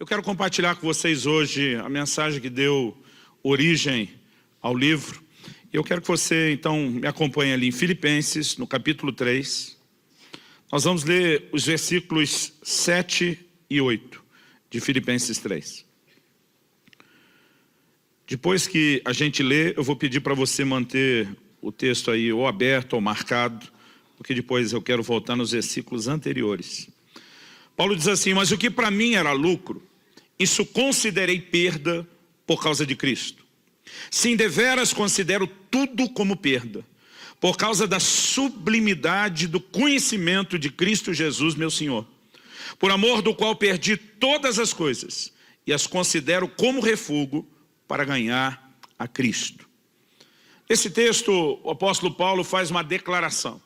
Eu quero compartilhar com vocês hoje a mensagem que deu origem ao livro. Eu quero que você, então, me acompanhe ali em Filipenses, no capítulo 3. Nós vamos ler os versículos 7 e 8 de Filipenses 3. Depois que a gente lê, eu vou pedir para você manter o texto aí ou aberto ou marcado, porque depois eu quero voltar nos versículos anteriores. Paulo diz assim: mas o que para mim era lucro, isso considerei perda por causa de Cristo. Sim, deveras considero tudo como perda, por causa da sublimidade do conhecimento de Cristo Jesus, meu Senhor, por amor do qual perdi todas as coisas e as considero como refúgio para ganhar a Cristo. Nesse texto, o apóstolo Paulo faz uma declaração.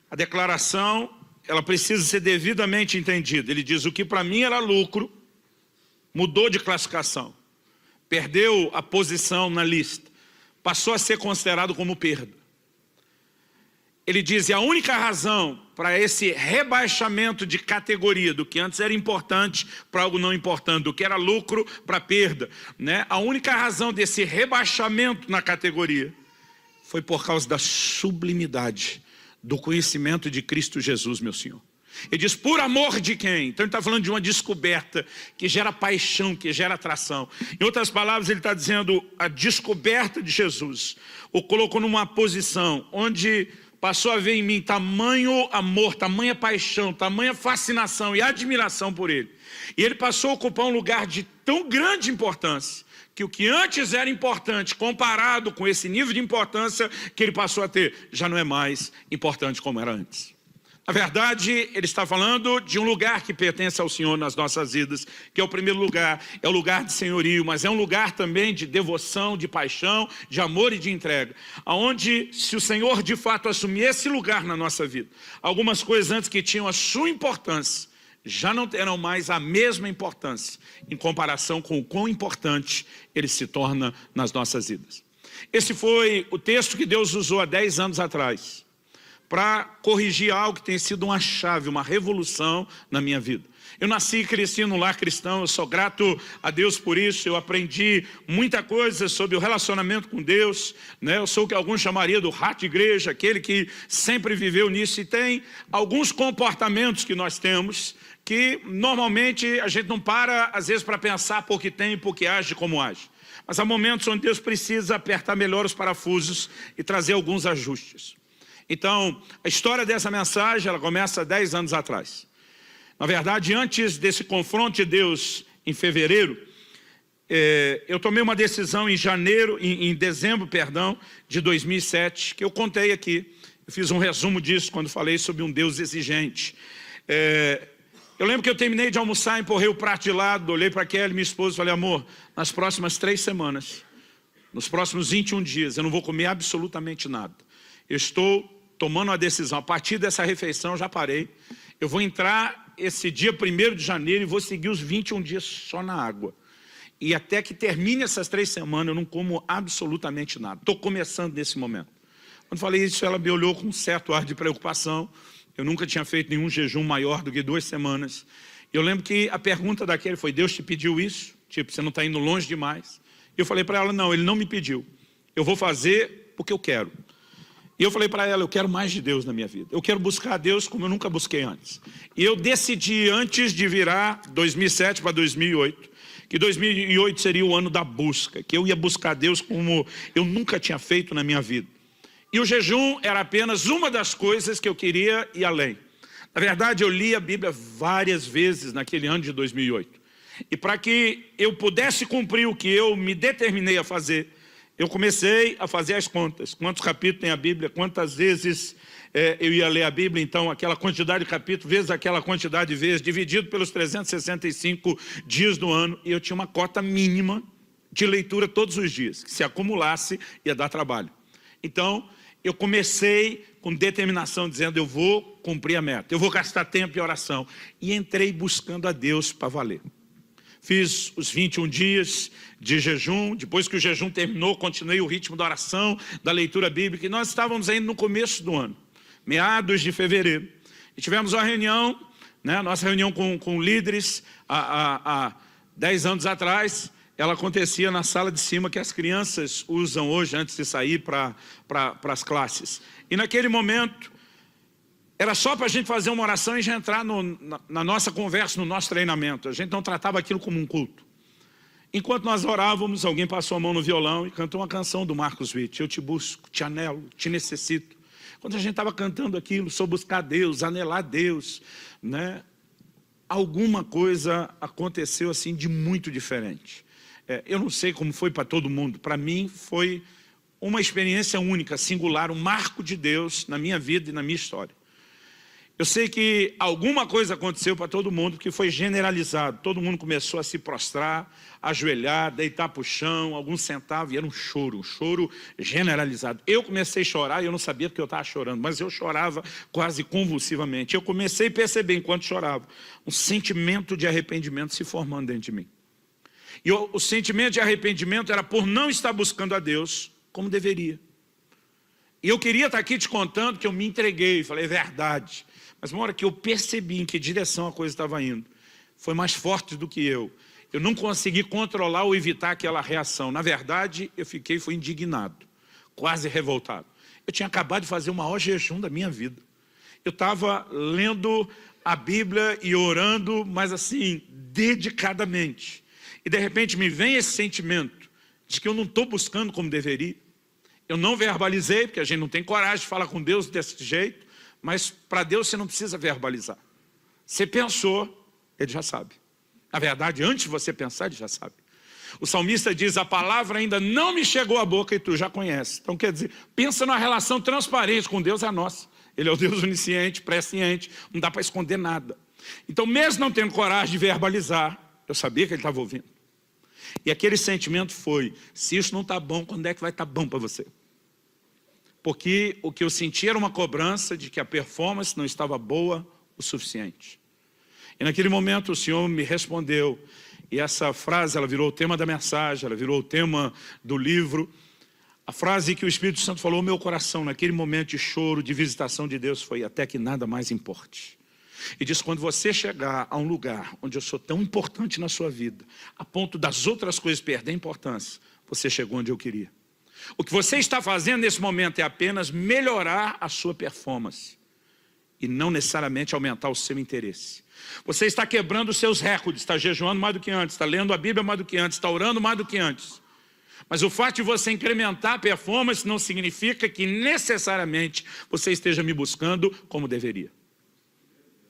A declaração, ela precisa ser devidamente entendida. Ele diz: o que para mim era lucro, mudou de classificação, perdeu a posição na lista, passou a ser considerado como perda. Ele diz: e a única razão para esse rebaixamento de categoria, do que antes era importante para algo não importante, do que era lucro para perda, né? A única razão desse rebaixamento na categoria foi por causa da sublimidade do conhecimento de Cristo Jesus, meu Senhor. Ele diz: por amor de quem? Então ele está falando de uma descoberta que gera paixão, que gera atração. Em outras palavras, ele está dizendo: a descoberta de Jesus o colocou numa posição onde passou a ver em mim tamanho amor, tamanha paixão, tamanha fascinação e admiração por ele. E ele passou a ocupar um lugar de tão grande importância, que o que antes era importante, comparado com esse nível de importância que ele passou a ter, já não é mais importante como era antes. Na verdade, ele está falando de um lugar que pertence ao Senhor nas nossas vidas, que é o primeiro lugar, é o lugar de senhorio, mas é um lugar também de devoção, de paixão, de amor e de entrega, aonde, se o Senhor de fato assumir esse lugar na nossa vida, algumas coisas antes que tinham a sua importância, já não terão mais a mesma importância, em comparação com o quão importante ele se torna nas nossas vidas. Esse foi o texto que Deus usou há 10 anos atrás, para corrigir algo que tem sido uma chave, uma revolução na minha vida. Eu nasci e cresci num lar cristão, eu sou grato a Deus por isso, eu aprendi muita coisa sobre o relacionamento com Deus, né? Eu sou o que alguns chamariam do rato de igreja, aquele que sempre viveu nisso, e tem alguns comportamentos que nós temos, que normalmente a gente não para, às vezes, para pensar por que tem e por que age como age. Mas há momentos onde Deus precisa apertar melhor os parafusos e trazer alguns ajustes. Então, a história dessa mensagem, ela começa há 10 anos atrás. Na verdade, antes desse confronto de Deus em fevereiro, eu tomei uma decisão em dezembro de 2007, que eu contei aqui. Eu fiz um resumo disso quando falei sobre um Deus exigente. Eu lembro que eu terminei de almoçar, empurrei o prato de lado, olhei para Kelly, minha esposa, e falei: amor, nas próximas 3 semanas, nos próximos 21 dias, eu não vou comer absolutamente nada. Eu estou tomando uma decisão, a partir dessa refeição eu já parei, eu vou entrar esse dia 1º de janeiro e vou seguir os 21 dias só na água. E até que termine essas 3 semanas eu não como absolutamente nada. Estou começando nesse momento. Quando falei isso, ela me olhou com um certo ar de preocupação. Eu nunca tinha feito nenhum jejum maior do que 2 semanas. Eu lembro que a pergunta daquele foi: Deus te pediu isso? Tipo, você não está indo longe demais? E eu falei para ela: não, Ele não me pediu. Eu vou fazer porque eu quero. E eu falei para ela: eu quero mais de Deus na minha vida. Eu quero buscar a Deus como eu nunca busquei antes. E eu decidi, antes de virar 2007 para 2008, que 2008 seria o ano da busca, que eu ia buscar a Deus como eu nunca tinha feito na minha vida. E o jejum era apenas uma das coisas que eu queria ir além. Na verdade, eu li a Bíblia várias vezes naquele ano de 2008. E para que eu pudesse cumprir o que eu me determinei a fazer, eu comecei a fazer as contas. Quantos capítulos tem a Bíblia? Quantas vezes eu ia ler a Bíblia? Então, aquela quantidade de capítulos, vezes aquela quantidade de vezes, dividido pelos 365 dias do ano. E eu tinha uma cota mínima de leitura todos os dias, que se acumulasse ia dar trabalho. Então, eu comecei com determinação, dizendo: eu vou cumprir a meta, eu vou gastar tempo em oração. E entrei buscando a Deus para valer. Fiz os 21 dias de jejum. Depois que o jejum terminou, continuei o ritmo da oração, da leitura bíblica. E nós estávamos ainda no começo do ano, meados de fevereiro. E tivemos uma reunião né? Nossa reunião com líderes, há 10 anos atrás, ela acontecia na sala de cima que as crianças usam hoje antes de sair para as classes. E naquele momento, era só para a gente fazer uma oração e já entrar na nossa conversa, no nosso treinamento. A gente não tratava aquilo como um culto. Enquanto nós orávamos, alguém passou a mão no violão e cantou uma canção do Marcos Witt. Eu te busco, te anelo, te necessito. Quando a gente estava cantando aquilo, sobre buscar Deus, anelar Deus, né? Alguma coisa aconteceu assim de muito diferente. Eu não sei como foi para todo mundo. Para mim foi uma experiência única, singular, um marco de Deus na minha vida e na minha história. Eu sei que alguma coisa aconteceu para todo mundo que foi generalizado. Todo mundo começou a se prostrar, ajoelhar, deitar para o chão, alguns sentavam e era um choro generalizado. Eu comecei a chorar e eu não sabia porque eu estava chorando, mas eu chorava quase convulsivamente. Eu comecei a perceber enquanto chorava um sentimento de arrependimento se formando dentro de mim. E o sentimento de arrependimento era por não estar buscando a Deus como deveria. E eu queria estar aqui te contando que eu me entreguei, falei, é verdade. Mas uma hora que eu percebi em que direção a coisa estava indo, foi mais forte do que eu. Eu não consegui controlar ou evitar aquela reação. Na verdade, eu fui indignado, quase revoltado. Eu tinha acabado de fazer o maior jejum da minha vida. Eu estava lendo a Bíblia e orando, mas assim, dedicadamente. E de repente me vem esse sentimento de que eu não estou buscando como deveria. Eu não verbalizei, porque a gente não tem coragem de falar com Deus desse jeito, mas para Deus você não precisa verbalizar. Você pensou, Ele já sabe. Na verdade, antes de você pensar, Ele já sabe. O salmista diz, a palavra ainda não me chegou à boca e tu já conheces. Então quer dizer, pensa numa relação transparente com Deus, é a nossa. Ele é o Deus onisciente, presciente, não dá para esconder nada. Então mesmo não tendo coragem de verbalizar, eu sabia que Ele estava ouvindo. E aquele sentimento foi, se isso não está bom, quando é que vai estar bom para você? Porque o que eu senti era uma cobrança de que a performance não estava boa o suficiente. E naquele momento o Senhor me respondeu, e essa frase ela virou o tema da mensagem, ela virou o tema do livro. A frase que o Espírito Santo falou no meu coração, naquele momento de choro, de visitação de Deus, foi até que nada mais importe. E diz, quando você chegar a um lugar onde eu sou tão importante na sua vida, a ponto das outras coisas perderem importância, você chegou onde eu queria. O que você está fazendo nesse momento é apenas melhorar a sua performance e não necessariamente aumentar o seu interesse. Você está quebrando os seus recordes, está jejuando mais do que antes, está lendo a Bíblia mais do que antes, está orando mais do que antes. Mas o fato de você incrementar a performance não significa que necessariamente você esteja me buscando como deveria.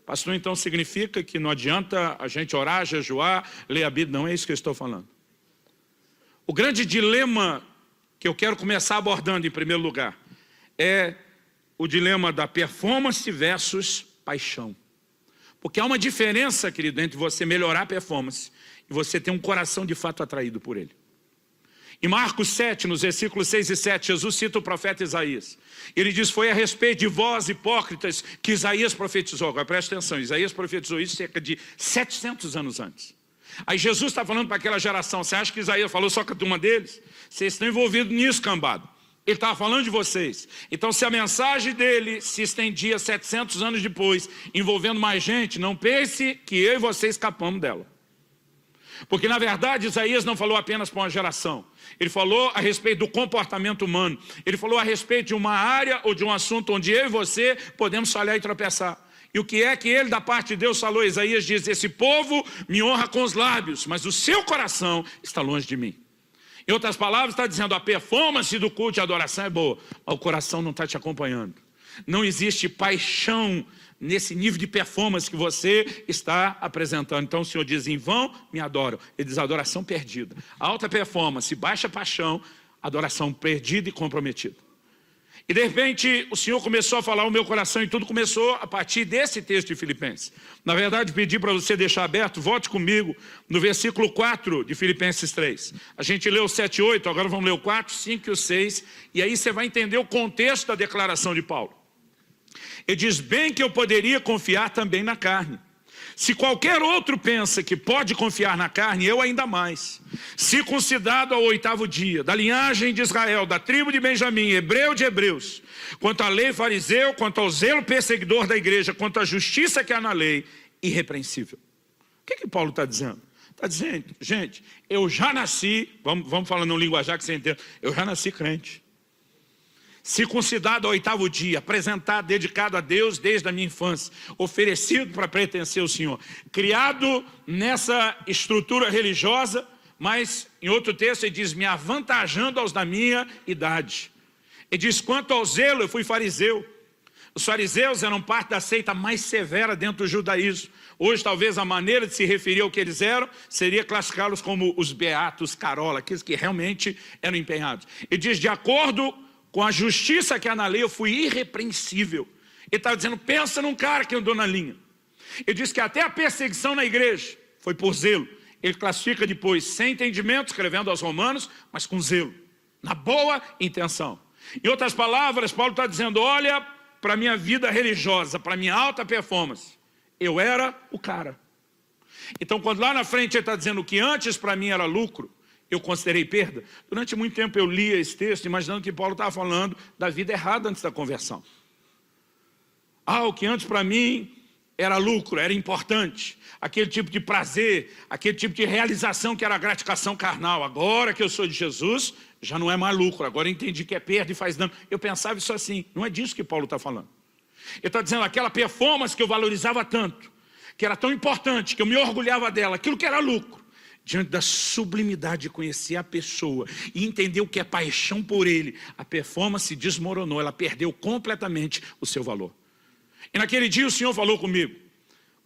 Pastor, então significa que não adianta a gente orar, jejuar, ler a Bíblia? Não é isso que eu estou falando. O grande dilema que eu quero começar abordando em primeiro lugar é o dilema da performance versus paixão. Porque há uma diferença, querido, entre você melhorar a performance e você ter um coração de fato atraído por ele. Em Marcos 7, nos versículos 6 e 7, Jesus cita o profeta Isaías. Ele diz, foi a respeito de vós, hipócritas, que Isaías profetizou. Agora presta atenção, Isaías profetizou isso cerca de 700 anos antes. Aí Jesus está falando para aquela geração, você acha que Isaías falou só com a turma deles? Vocês estão envolvidos nisso, cambado. Ele estava falando de vocês. Então se a mensagem dele se estendia 700 anos depois, envolvendo mais gente, não pense que eu e você escapamos dela. Porque na verdade Isaías não falou apenas para uma geração. Ele falou a respeito do comportamento humano. Ele falou a respeito de uma área ou de um assunto onde eu e você podemos falhar e tropeçar. E o que é que ele da parte de Deus falou? Isaías diz, esse povo me honra com os lábios, mas o seu coração está longe de mim. Em outras palavras, está dizendo, a performance do culto e adoração é boa, mas o coração não está te acompanhando. Não existe paixão nesse nível de performance que você está apresentando. Então o Senhor diz, em vão me adoram. Ele diz, adoração perdida. Alta performance, baixa paixão, adoração perdida e comprometida. E de repente o Senhor começou a falar o meu coração e tudo começou a partir desse texto de Filipenses. Na verdade, pedi para você deixar aberto, volte comigo no versículo 4 de Filipenses 3. A gente leu o 7 e 8, agora vamos ler o 4, 5 e o 6. E aí você vai entender o contexto da declaração de Paulo. Ele diz, bem que eu poderia confiar também na carne. Se qualquer outro pensa que pode confiar na carne, eu ainda mais. Circuncidado ao 8º dia, da linhagem de Israel, da tribo de Benjamim, hebreu de hebreus, quanto à lei fariseu, quanto ao zelo perseguidor da igreja, quanto à justiça que há na lei, irrepreensível. O que Paulo está dizendo? Está dizendo, gente, eu já nasci, vamos falar no linguajar que você entende, eu já nasci crente. Circuncidado ao 8º dia, apresentado, dedicado a Deus desde a minha infância, oferecido para pertencer ao Senhor, criado nessa estrutura religiosa, mas em outro texto ele diz, me avantajando aos da minha idade. Ele diz, quanto ao zelo, eu fui fariseu. Os fariseus eram parte da seita mais severa dentro do judaísmo. Hoje, talvez, a maneira de se referir ao que eles eram seria classificá-los como os beatos carola, aqueles que realmente eram empenhados. Ele diz, de acordo com a justiça que há na lei, eu fui irrepreensível. Ele estava dizendo, pensa num cara que andou na linha. Ele diz que até a perseguição na igreja foi por zelo. Ele classifica depois, sem entendimento, escrevendo aos romanos, mas com zelo, na boa intenção. Em outras palavras, Paulo está dizendo, olha para a minha vida religiosa, para a minha alta performance. Eu era o cara. Então, quando lá na frente ele está dizendo que antes para mim era lucro, eu considerei perda. Durante muito tempo eu lia esse texto, imaginando que Paulo estava falando da vida errada antes da conversão. O que antes para mim era lucro, era importante. Aquele tipo de prazer, aquele tipo de realização que era a gratificação carnal. Agora que eu sou de Jesus, já não é mais lucro. Agora eu entendi que é perda e faz dano. Eu pensava isso assim. Não é disso que Paulo está falando. Ele está dizendo aquela performance que eu valorizava tanto, que era tão importante, que eu me orgulhava dela, aquilo que era lucro. Diante da sublimidade de conhecer a pessoa e entender o que é paixão por ele, a performance desmoronou, ela perdeu completamente o seu valor. E naquele dia o Senhor falou comigo,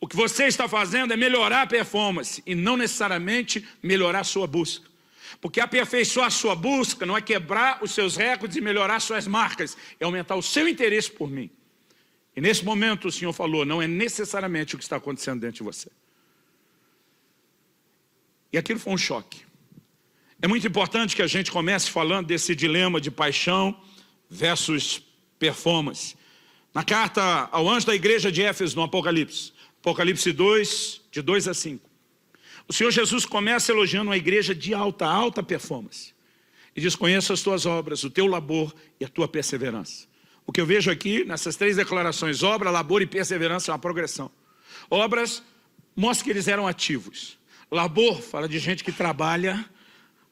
o que você está fazendo é melhorar a performance e não necessariamente melhorar a sua busca. Porque aperfeiçoar a sua busca não é quebrar os seus recordes e melhorar suas marcas, é aumentar o seu interesse por mim. E nesse momento o Senhor falou, não é necessariamente o que está acontecendo dentro de você. E aquilo foi um choque. É muito importante que a gente comece falando desse dilema de paixão versus performance. Na carta ao anjo da igreja de Éfeso, no Apocalipse 2, de 2 a 5. O Senhor Jesus começa elogiando uma igreja de alta performance. E diz, conheço as tuas obras, o teu labor e a tua perseverança. O que eu vejo aqui, nessas 3 declarações, obra, labor e perseverança, é uma progressão. Obras, mostra que eles eram ativos. Labor, fala de gente que trabalha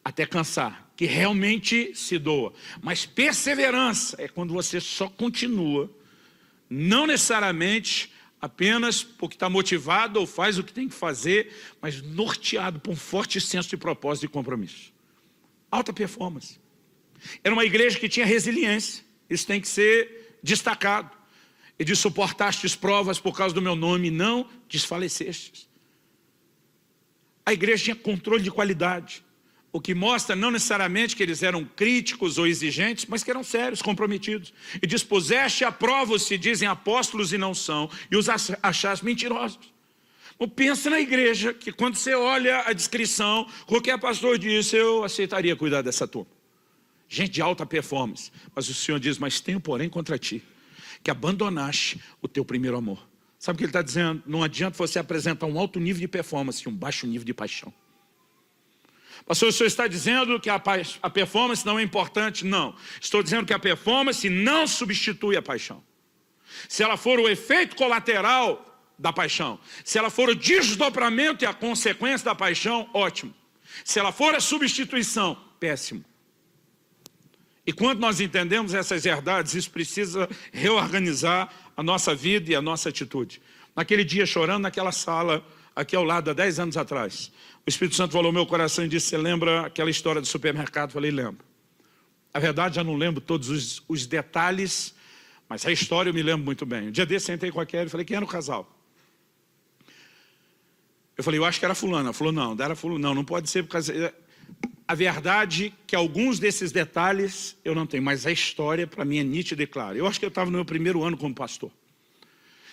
até cansar, que realmente se doa. Mas perseverança é quando você só continua, não necessariamente apenas porque está motivado ou faz o que tem que fazer, mas norteado por um forte senso de propósito e compromisso. Alta performance. Era uma igreja que tinha resiliência, isso tem que ser destacado. E de suportastes provas por causa do meu nome, não desfalecestes. A igreja tinha controle de qualidade, o que mostra não necessariamente que eles eram críticos ou exigentes, mas que eram sérios, comprometidos. E diz, puseste à prova os que dizem apóstolos e não são, e os achaste mentirosos. Então, pensa na igreja, que quando você olha a descrição, qualquer pastor disse, eu aceitaria cuidar dessa turma. Gente de alta performance. Mas o Senhor diz, mas tenho porém contra ti, que abandonaste o teu primeiro amor. Sabe o que ele está dizendo? Não adianta você apresentar um alto nível de performance e um baixo nível de paixão. Pastor, o senhor está dizendo que a performance não é importante? Não. Estou dizendo que a performance não substitui a paixão. Se ela for o efeito colateral da paixão, se ela for o desdobramento e a consequência da paixão, ótimo. Se ela for a substituição, péssimo. E quando nós entendemos essas verdades, isso precisa reorganizar a nossa vida e a nossa atitude. Naquele dia, chorando naquela sala, aqui ao lado, há 10 anos atrás, o Espírito Santo falou ao meu coração e disse, você lembra aquela história do supermercado? Eu falei, lembro. A verdade, já não lembro todos os detalhes, mas a história eu me lembro muito bem. Um dia desse, sentei com a Kelly e falei, quem era o casal? Eu falei, eu acho que era fulano. Ela falou, não era fulano. Não pode ser por causa... A verdade é que alguns desses detalhes eu não tenho, mas a história para mim é nítida e clara. Eu acho que eu estava no meu primeiro ano como pastor.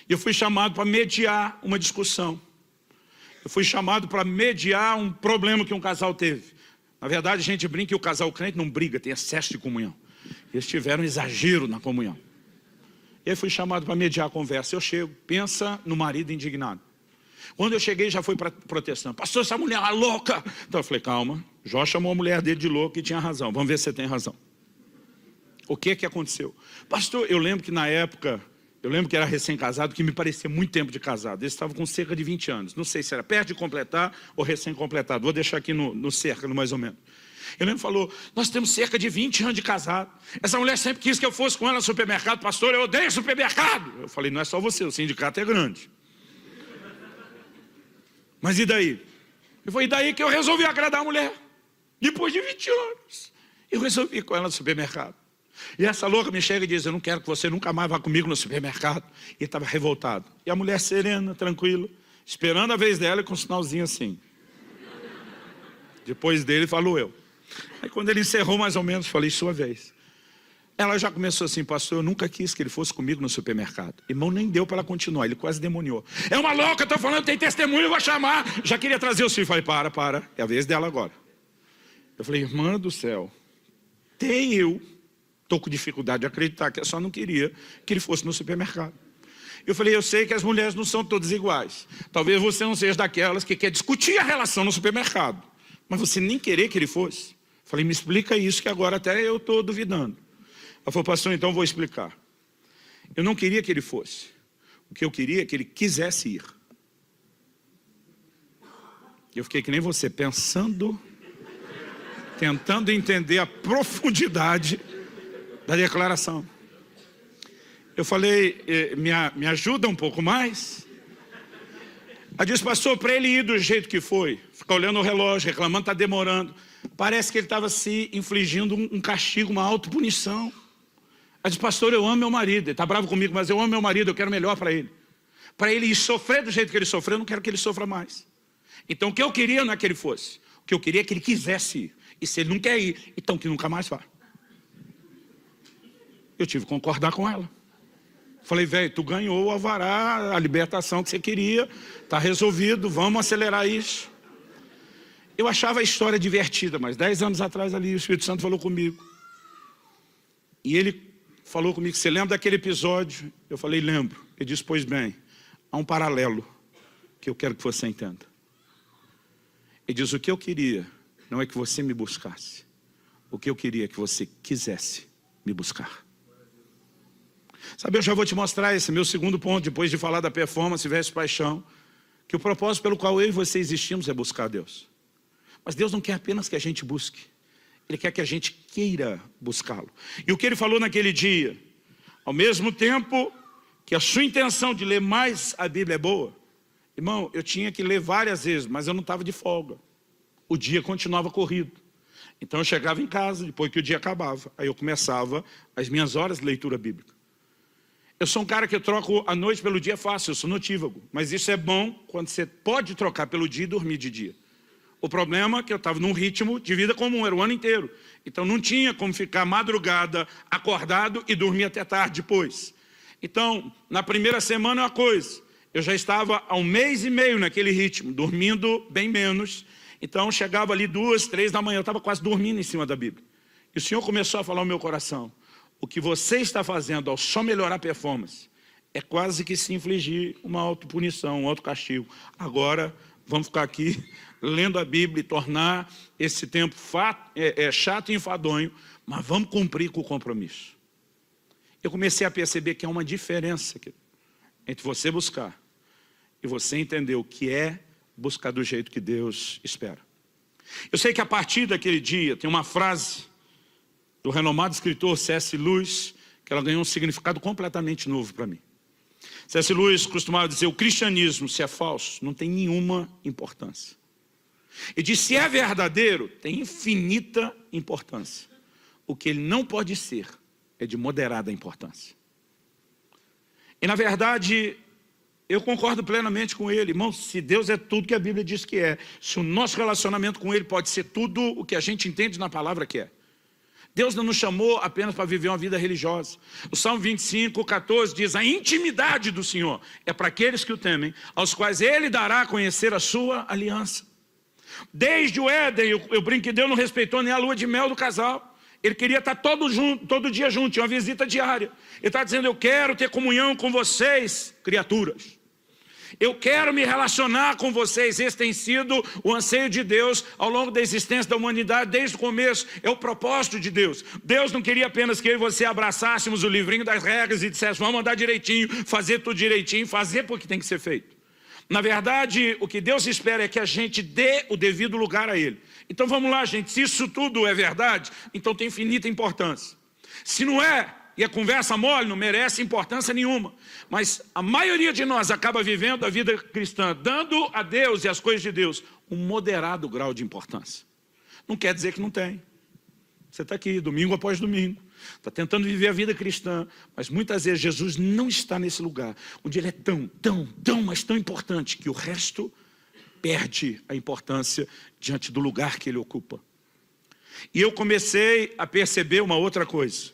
E eu fui chamado para mediar uma discussão. Eu fui chamado para mediar um problema que um casal teve. Na verdade, a gente brinca que o casal crente não briga, tem excesso de comunhão. Eles tiveram um exagero na comunhão. E aí fui chamado para mediar a conversa. Eu chego, pensa no marido indignado. Quando eu cheguei, já foi protestando. Pastor, essa mulher é louca. Então eu falei, calma. Jó chamou a mulher dele de louca e tinha razão. Vamos ver se você tem razão. O que aconteceu? Pastor, eu lembro que na época Eu lembro que era recém-casado, que me parecia muito tempo de casado. Eles estavam com cerca de 20 anos. Não sei se era perto de completar ou recém-completado. Vou deixar aqui no cerca, mais ou menos. Eu lembro que falou, nós temos cerca de 20 anos de casado. Essa mulher sempre quis que eu fosse com ela no supermercado. Pastor, eu odeio supermercado. Eu falei, não é só você, o sindicato é grande. Mas e daí? E foi daí que eu resolvi agradar a mulher. Depois de 20 anos. Eu resolvi ir com ela no supermercado. E essa louca me chega e diz, eu não quero que você nunca mais vá comigo no supermercado. E estava revoltado. E a mulher serena, tranquila, esperando a vez dela e com um sinalzinho assim. Depois dele falou eu. Aí quando ele encerrou mais ou menos, falei, sua vez. Ela já começou assim, pastor, eu nunca quis que ele fosse comigo no supermercado. Irmão, nem deu para ela continuar, ele quase demoniou. É uma louca, estou falando, tem testemunho, eu vou chamar. Já queria trazer os filhos. Falei, para, é a vez dela agora. Eu falei, irmã do céu, eu estou com dificuldade de acreditar que eu só não queria que ele fosse no supermercado. Eu falei, eu sei que as mulheres não são todas iguais. Talvez você não seja daquelas que quer discutir a relação no supermercado. Mas você nem querer que ele fosse. Falei, me explica isso que agora até eu estou duvidando. Ela falou, pastor, então eu vou explicar. Eu não queria que ele fosse. O que eu queria é que ele quisesse ir. Eu fiquei que nem você, pensando, tentando entender a profundidade da declaração. Eu falei, me ajuda um pouco mais? Ela disse, pastor, para ele ir do jeito que foi, ficar olhando o relógio, reclamando, está demorando. Parece que ele estava se infligindo um castigo, uma autopunição. Ela disse, pastor, eu amo meu marido, ele está bravo comigo, mas eu amo meu marido, eu quero melhor para ele. Para ele ir sofrer do jeito que ele sofreu, eu não quero que ele sofra mais. Então o que eu queria não é que ele fosse, o que eu queria é que ele quisesse ir. E se ele não quer ir, então que nunca mais vá. Eu tive que concordar com ela. Falei, velho, tu ganhou o alvará, a libertação que você queria, está resolvido, vamos acelerar isso. Eu achava a história divertida, mas 10 anos atrás ali o Espírito Santo falou comigo. E ele falou comigo, você lembra daquele episódio? Eu falei, lembro. Ele disse, pois bem, há um paralelo que eu quero que você entenda. Ele diz, o que eu queria não é que você me buscasse. O que eu queria é que você quisesse me buscar. Sabe, eu já vou te mostrar esse meu segundo ponto, depois de falar da performance versus paixão, que o propósito pelo qual eu e você existimos é buscar Deus. Mas Deus não quer apenas que a gente busque. Ele quer que a gente queira buscá-lo. E o que ele falou naquele dia, ao mesmo tempo que a sua intenção de ler mais a Bíblia é boa, irmão, eu tinha que ler várias vezes, mas eu não estava de folga. O dia continuava corrido. Então eu chegava em casa, depois que o dia acabava, aí eu começava as minhas horas de leitura bíblica. Eu sou um cara que eu troco a noite pelo dia fácil, eu sou notívago. Mas isso é bom quando você pode trocar pelo dia e dormir de dia. O problema é que eu estava num ritmo de vida comum, era o ano inteiro. Então não tinha como ficar madrugada, acordado e dormir até tarde depois. Então, na primeira semana é uma coisa. Eu já estava há 1 mês e meio naquele ritmo, dormindo bem menos. Então chegava ali 2, 3 da manhã, eu estava quase dormindo em cima da Bíblia. E o Senhor começou a falar no meu coração. O que você está fazendo ao só melhorar a performance é quase que se infligir uma autopunição, um autocastigo. Agora, vamos ficar aqui lendo a Bíblia e tornar esse tempo chato e enfadonho, mas vamos cumprir com o compromisso. Eu comecei a perceber que há uma diferença entre você buscar e você entender o que é buscar do jeito que Deus espera. Eu sei que a partir daquele dia tem uma frase do renomado escritor C.S. Lewis, que ela ganhou um significado completamente novo para mim. C.S. Lewis costumava dizer, o cristianismo, se é falso, não tem nenhuma importância. E diz, se é verdadeiro, tem infinita importância. O que ele não pode ser é de moderada importância. E na verdade, eu concordo plenamente com ele. Irmão, se Deus é tudo que a Bíblia diz que é, se o nosso relacionamento com ele pode ser tudo o que a gente entende na palavra que é. Deus não nos chamou apenas para viver uma vida religiosa. O Salmo 25, 14 diz, a intimidade do Senhor é para aqueles que o temem, aos quais Ele dará a conhecer a sua aliança. Desde o Éden, eu brinco que Deus não respeitou nem a lua de mel do casal. Ele queria estar todo dia junto, tinha uma visita diária. Ele está dizendo, eu quero ter comunhão com vocês, criaturas. Eu quero me relacionar com vocês. Esse tem sido o anseio de Deus ao longo da existência da humanidade, desde o começo. É o propósito de Deus. Deus não queria apenas que eu e você abraçássemos o livrinho das regras e disséssemos, vamos andar direitinho, fazer tudo direitinho, fazer porque tem que ser feito. Na verdade, o que Deus espera é que a gente dê o devido lugar a Ele. Então vamos lá, gente, se isso tudo é verdade, então tem infinita importância. Se não é, e a conversa mole, não merece importância nenhuma. Mas a maioria de nós acaba vivendo a vida cristã, dando a Deus e às coisas de Deus um moderado grau de importância. Não quer dizer que não tem. Você está aqui, domingo após domingo, está tentando viver a vida cristã, mas muitas vezes Jesus não está nesse lugar, onde Ele é mas tão importante, que o resto perde a importância diante do lugar que Ele ocupa. E eu comecei a perceber uma outra coisa.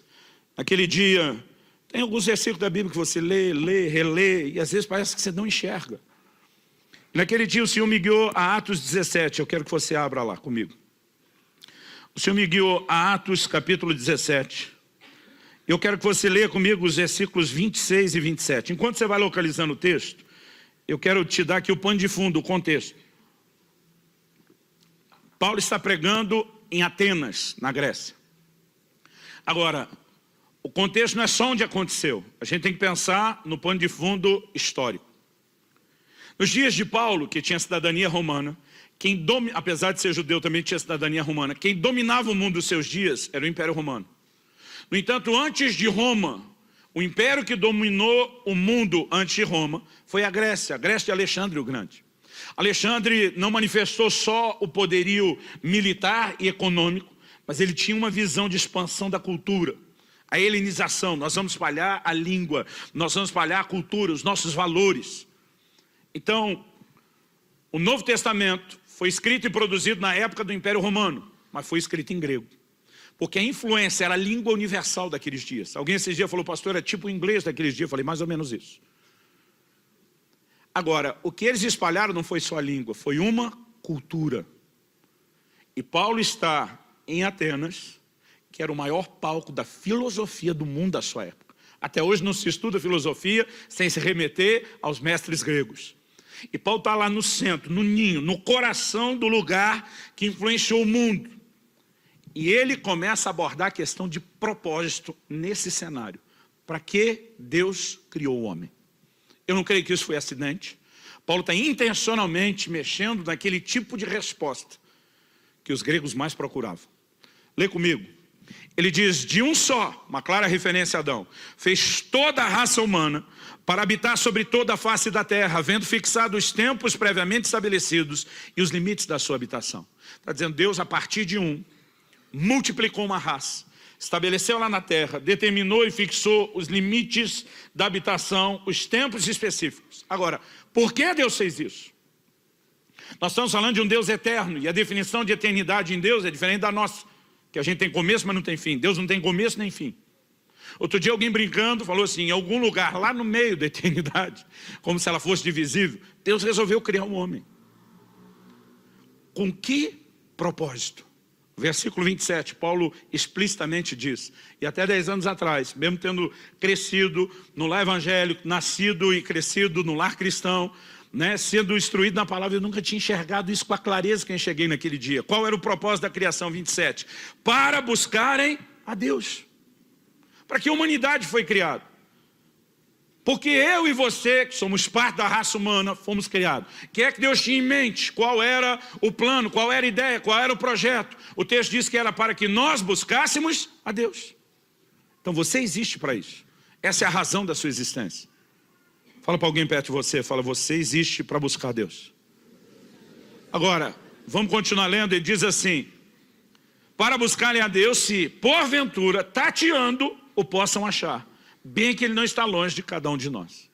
Naquele dia, tem alguns versículos da Bíblia que você lê, relê, e às vezes parece que você não enxerga. Naquele dia o Senhor me guiou a Atos 17, eu quero que você abra lá comigo. O Senhor me guiou a Atos capítulo 17. Eu quero que você leia comigo os versículos 26 e 27. Enquanto você vai localizando o texto, eu quero te dar aqui o pano de fundo, o contexto. Paulo está pregando em Atenas, na Grécia. Agora, o contexto não é só onde aconteceu. A gente tem que pensar no pano de fundo histórico. Nos dias de Paulo, que tinha cidadania romana, apesar de ser judeu, também tinha cidadania romana, quem dominava o mundo dos seus dias era o Império Romano. No entanto, antes de Roma, o império que dominou o mundo antes de Roma foi a Grécia de Alexandre o Grande. Alexandre não manifestou só o poderio militar e econômico, mas ele tinha uma visão de expansão da cultura. A helenização, nós vamos espalhar a língua, nós vamos espalhar a cultura, os nossos valores. Então, o Novo Testamento foi escrito e produzido na época do Império Romano, mas foi escrito em grego. Porque a influência era a língua universal daqueles dias. Alguém esses dias falou, pastor, é tipo o inglês daqueles dias. Eu falei, mais ou menos isso. Agora, o que eles espalharam não foi só a língua, foi uma cultura. E Paulo está em Atenas, que era o maior palco da filosofia do mundo da sua época. Até hoje não se estuda filosofia sem se remeter aos mestres gregos. E Paulo está lá no centro, no ninho, no coração do lugar que influenciou o mundo. E ele começa a abordar a questão de propósito nesse cenário. Para que Deus criou o homem? Eu não creio que isso foi acidente. Paulo está intencionalmente mexendo naquele tipo de resposta que os gregos mais procuravam. Lê comigo. Ele diz, de um só, uma clara referência a Adão, fez toda a raça humana para habitar sobre toda a face da terra, havendo fixado os tempos previamente estabelecidos e os limites da sua habitação. Está dizendo, Deus, a partir de um, multiplicou uma raça, estabeleceu lá na terra, determinou e fixou os limites da habitação, os tempos específicos. Agora, por que Deus fez isso? Nós estamos falando de um Deus eterno, e a definição de eternidade em Deus é diferente da nossa, que a gente tem começo, mas não tem fim. Deus não tem começo nem fim. Outro dia alguém brincando falou assim, em algum lugar lá no meio da eternidade, como se ela fosse divisível, Deus resolveu criar um homem. Com que propósito? Versículo 27, Paulo explicitamente diz, e até 10 anos atrás, mesmo tendo crescido no lar evangélico, nascido e crescido no lar cristão, né, sendo instruído na palavra, eu nunca tinha enxergado isso com a clareza que eu enxerguei naquele dia. Qual era o propósito da criação? 27, para buscarem a Deus. Para que a humanidade foi criada? Porque eu e você, que somos parte da raça humana, fomos criados. O que é que Deus tinha em mente? Qual era o plano? Qual era a ideia? Qual era o projeto? O texto diz que era para que nós buscássemos a Deus. Então você existe para isso. Essa é a razão da sua existência. Fala para alguém perto de você, fala, você existe para buscar Deus. Agora, vamos continuar lendo, ele diz assim, para buscarem a Deus, se porventura, tateando, o possam achar. Bem que Ele não está longe de cada um de nós.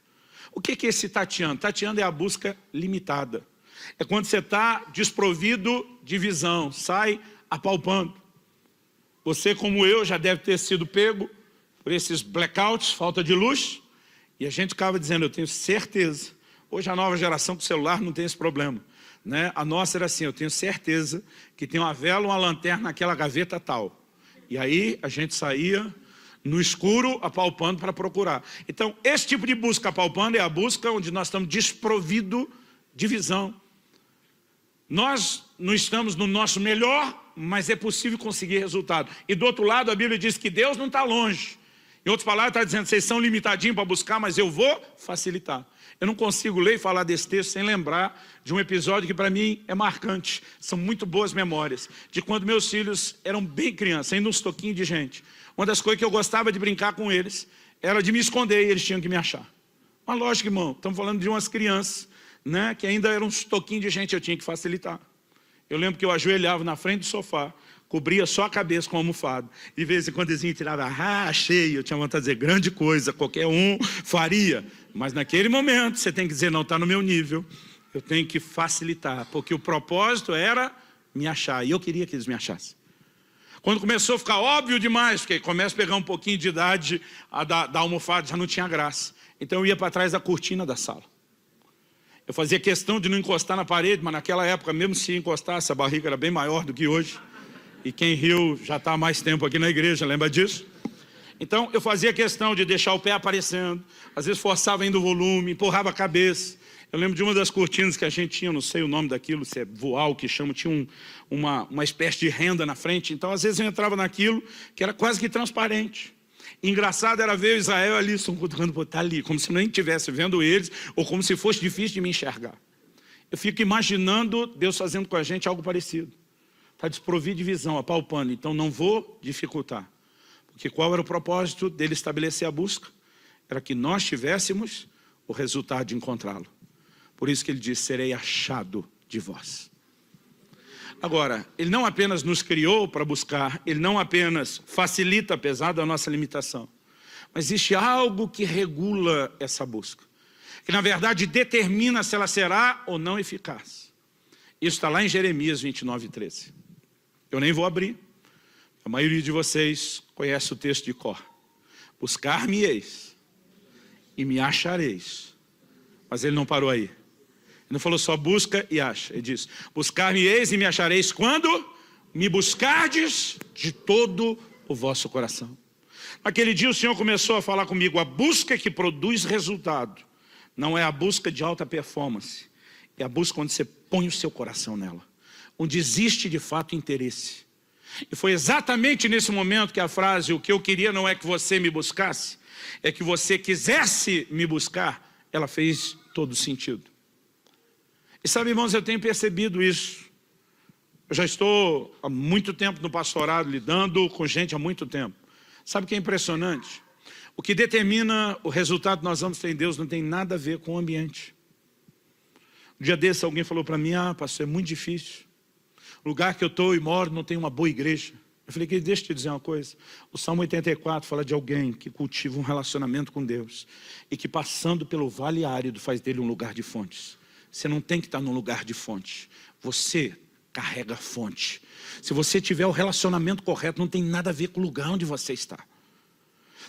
O que é esse tateando? Tateando é a busca limitada. É quando você está desprovido de visão, sai apalpando. Você, como eu, já deve ter sido pego por esses blackouts, falta de luz. E a gente ficava dizendo, eu tenho certeza. Hoje a nova geração com celular não tem esse problema, né? A nossa era assim, eu tenho certeza que tem uma vela, uma lanterna naquela gaveta tal. E aí a gente saía no escuro, apalpando para procurar. Então, esse tipo de busca apalpando é a busca onde nós estamos desprovidos de visão. Nós não estamos no nosso melhor, mas é possível conseguir resultado. E do outro lado, a Bíblia diz que Deus não está longe. Em outras palavras, está dizendo, vocês são limitadinhos para buscar, mas eu vou facilitar. Eu não consigo ler e falar desse texto sem lembrar de um episódio que para mim é marcante. São muito boas memórias. De quando meus filhos eram bem crianças, ainda uns toquinhos de gente. Uma das coisas que eu gostava de brincar com eles era de me esconder e eles tinham que me achar. Mas lógico, irmão, estamos falando de umas crianças, né, que ainda eram uns toquinhos de gente, eu tinha que facilitar. Eu lembro que eu ajoelhava na frente do sofá, cobria só a cabeça com a almofada. De vez em quando eles tiravam, achei. Eu tinha vontade de dizer, grande coisa, qualquer um faria. Mas naquele momento, você tem que dizer, não, está no meu nível. Eu tenho que facilitar, porque o propósito era me achar. E eu queria que eles me achassem. Quando começou a ficar óbvio demais, porque começa a pegar um pouquinho de idade, da almofada já não tinha graça. Então eu ia para trás da cortina da sala. Eu fazia questão de não encostar na parede, mas naquela época, mesmo se encostasse, a barriga era bem maior do que hoje. E quem riu já está há mais tempo aqui na igreja, lembra disso? Então, eu fazia questão de deixar o pé aparecendo, às vezes forçava ainda o volume, empurrava a cabeça. Eu lembro de uma das cortinas que a gente tinha, não sei o nome daquilo, se é voal que chama, tinha uma espécie de renda na frente. Então, às vezes eu entrava naquilo que era quase que transparente. E engraçado era ver o Israel e a Alisson cutucando, tá ali, como se nem estivesse vendo eles, ou como se fosse difícil de me enxergar. Eu fico imaginando Deus fazendo com a gente algo parecido. Está desprovido de visão, apalpando, então não vou dificultar. Porque qual era o propósito dele estabelecer a busca? Era que nós tivéssemos o resultado de encontrá-lo. Por isso que ele diz, serei achado de vós. Agora, ele não apenas nos criou para buscar, ele não apenas facilita, apesar da nossa limitação, mas existe algo que regula essa busca, que na verdade determina se ela será ou não eficaz. Isso está lá em Jeremias 29:13. Eu nem vou abrir, a maioria de vocês conhece o texto de cor. Buscar-me-eis e me achareis. Mas ele não parou aí. Ele não falou só busca e acha. Ele diz, buscar-me-eis e me achareis quando me buscardes de todo o vosso coração. Naquele dia o Senhor começou a falar comigo, a busca que produz resultado não é a busca de alta performance, é a busca onde você põe o seu coração nela, onde existe de fato interesse. E foi exatamente nesse momento que a frase, o que eu queria não é que você me buscasse, é que você quisesse me buscar, ela fez todo sentido. E sabe, irmãos, eu tenho percebido isso. Eu já estou há muito tempo no pastorado, lidando com gente há muito tempo. Sabe o que é impressionante? O que determina o resultado que nós vamos ter em Deus não tem nada a ver com o ambiente. Um dia desse alguém falou para mim, pastor, é muito difícil. O lugar que eu estou e moro não tem uma boa igreja. Eu falei, deixa eu te dizer uma coisa. O Salmo 84 fala de alguém que cultiva um relacionamento com Deus e que passando pelo vale árido faz dele um lugar de fontes. Você não tem que estar num lugar de fonte. Você carrega fonte. Se você tiver o relacionamento correto, não tem nada a ver com o lugar onde você está.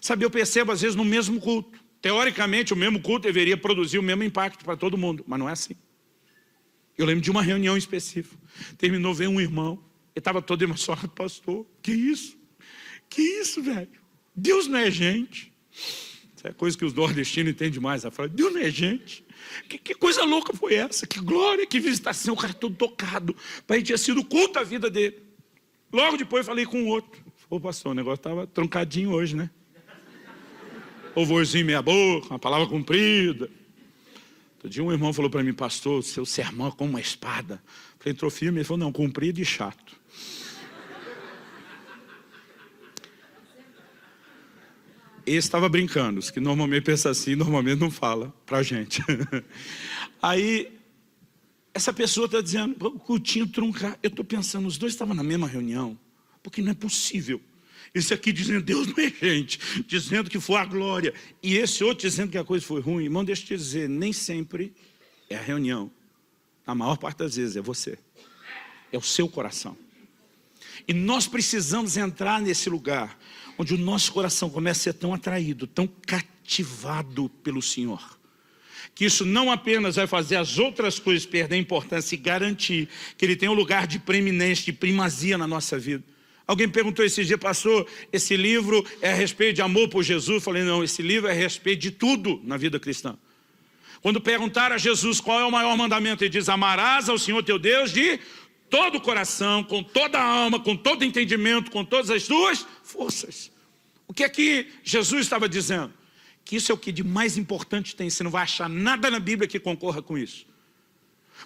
Sabe, eu percebo às vezes no mesmo culto. Teoricamente, o mesmo culto deveria produzir o mesmo impacto para todo mundo, mas não é assim. Eu lembro de uma reunião específica. Terminou, veio um irmão. Ele estava todo emocionado, pastor. Que isso? Que isso, velho? Deus não é gente. Isso é coisa que os nordestinos entendem demais. Ela fala, Deus não é gente. Que coisa louca foi essa? Que glória, que visitação. O cara todo tocado. Para ele tinha sido culto a vida dele. Logo depois eu falei com o outro. Ô pastor, o negócio estava troncadinho hoje, né? Louvorzinho meia boca, uma palavra comprida. Outro dia um irmão falou para mim, pastor, seu sermão é como uma espada. Eu falei, entrou firme, ele falou, não, comprido e chato. Esse estava brincando, os que normalmente pensam assim, normalmente não fala para a gente. Aí, essa pessoa está dizendo, o cultinho truncar. Eu estou pensando, os dois estavam na mesma reunião, porque não é possível. Esse aqui dizendo, Deus não é gente, dizendo que foi a glória. E esse outro dizendo que a coisa foi ruim. Irmão, deixa eu te dizer, nem sempre é a reunião. Na maior parte das vezes é você. É o seu coração. E nós precisamos entrar nesse lugar, onde o nosso coração começa a ser tão atraído, tão cativado pelo Senhor, que isso não apenas vai fazer as outras coisas perder a importância e garantir que Ele tem um lugar de preeminência, de primazia na nossa vida, Alguém me perguntou esses dias, pastor, esse livro é a respeito de amor por Jesus? Eu falei, não, esse livro é a respeito de tudo na vida cristã. Quando perguntaram a Jesus qual é o maior mandamento, ele diz, amarás ao Senhor teu Deus de todo o coração, com toda a alma, com todo o entendimento, com todas as suas forças. O que é que Jesus estava dizendo? Que isso é o que de mais importante tem, você não vai achar nada na Bíblia que concorra com isso.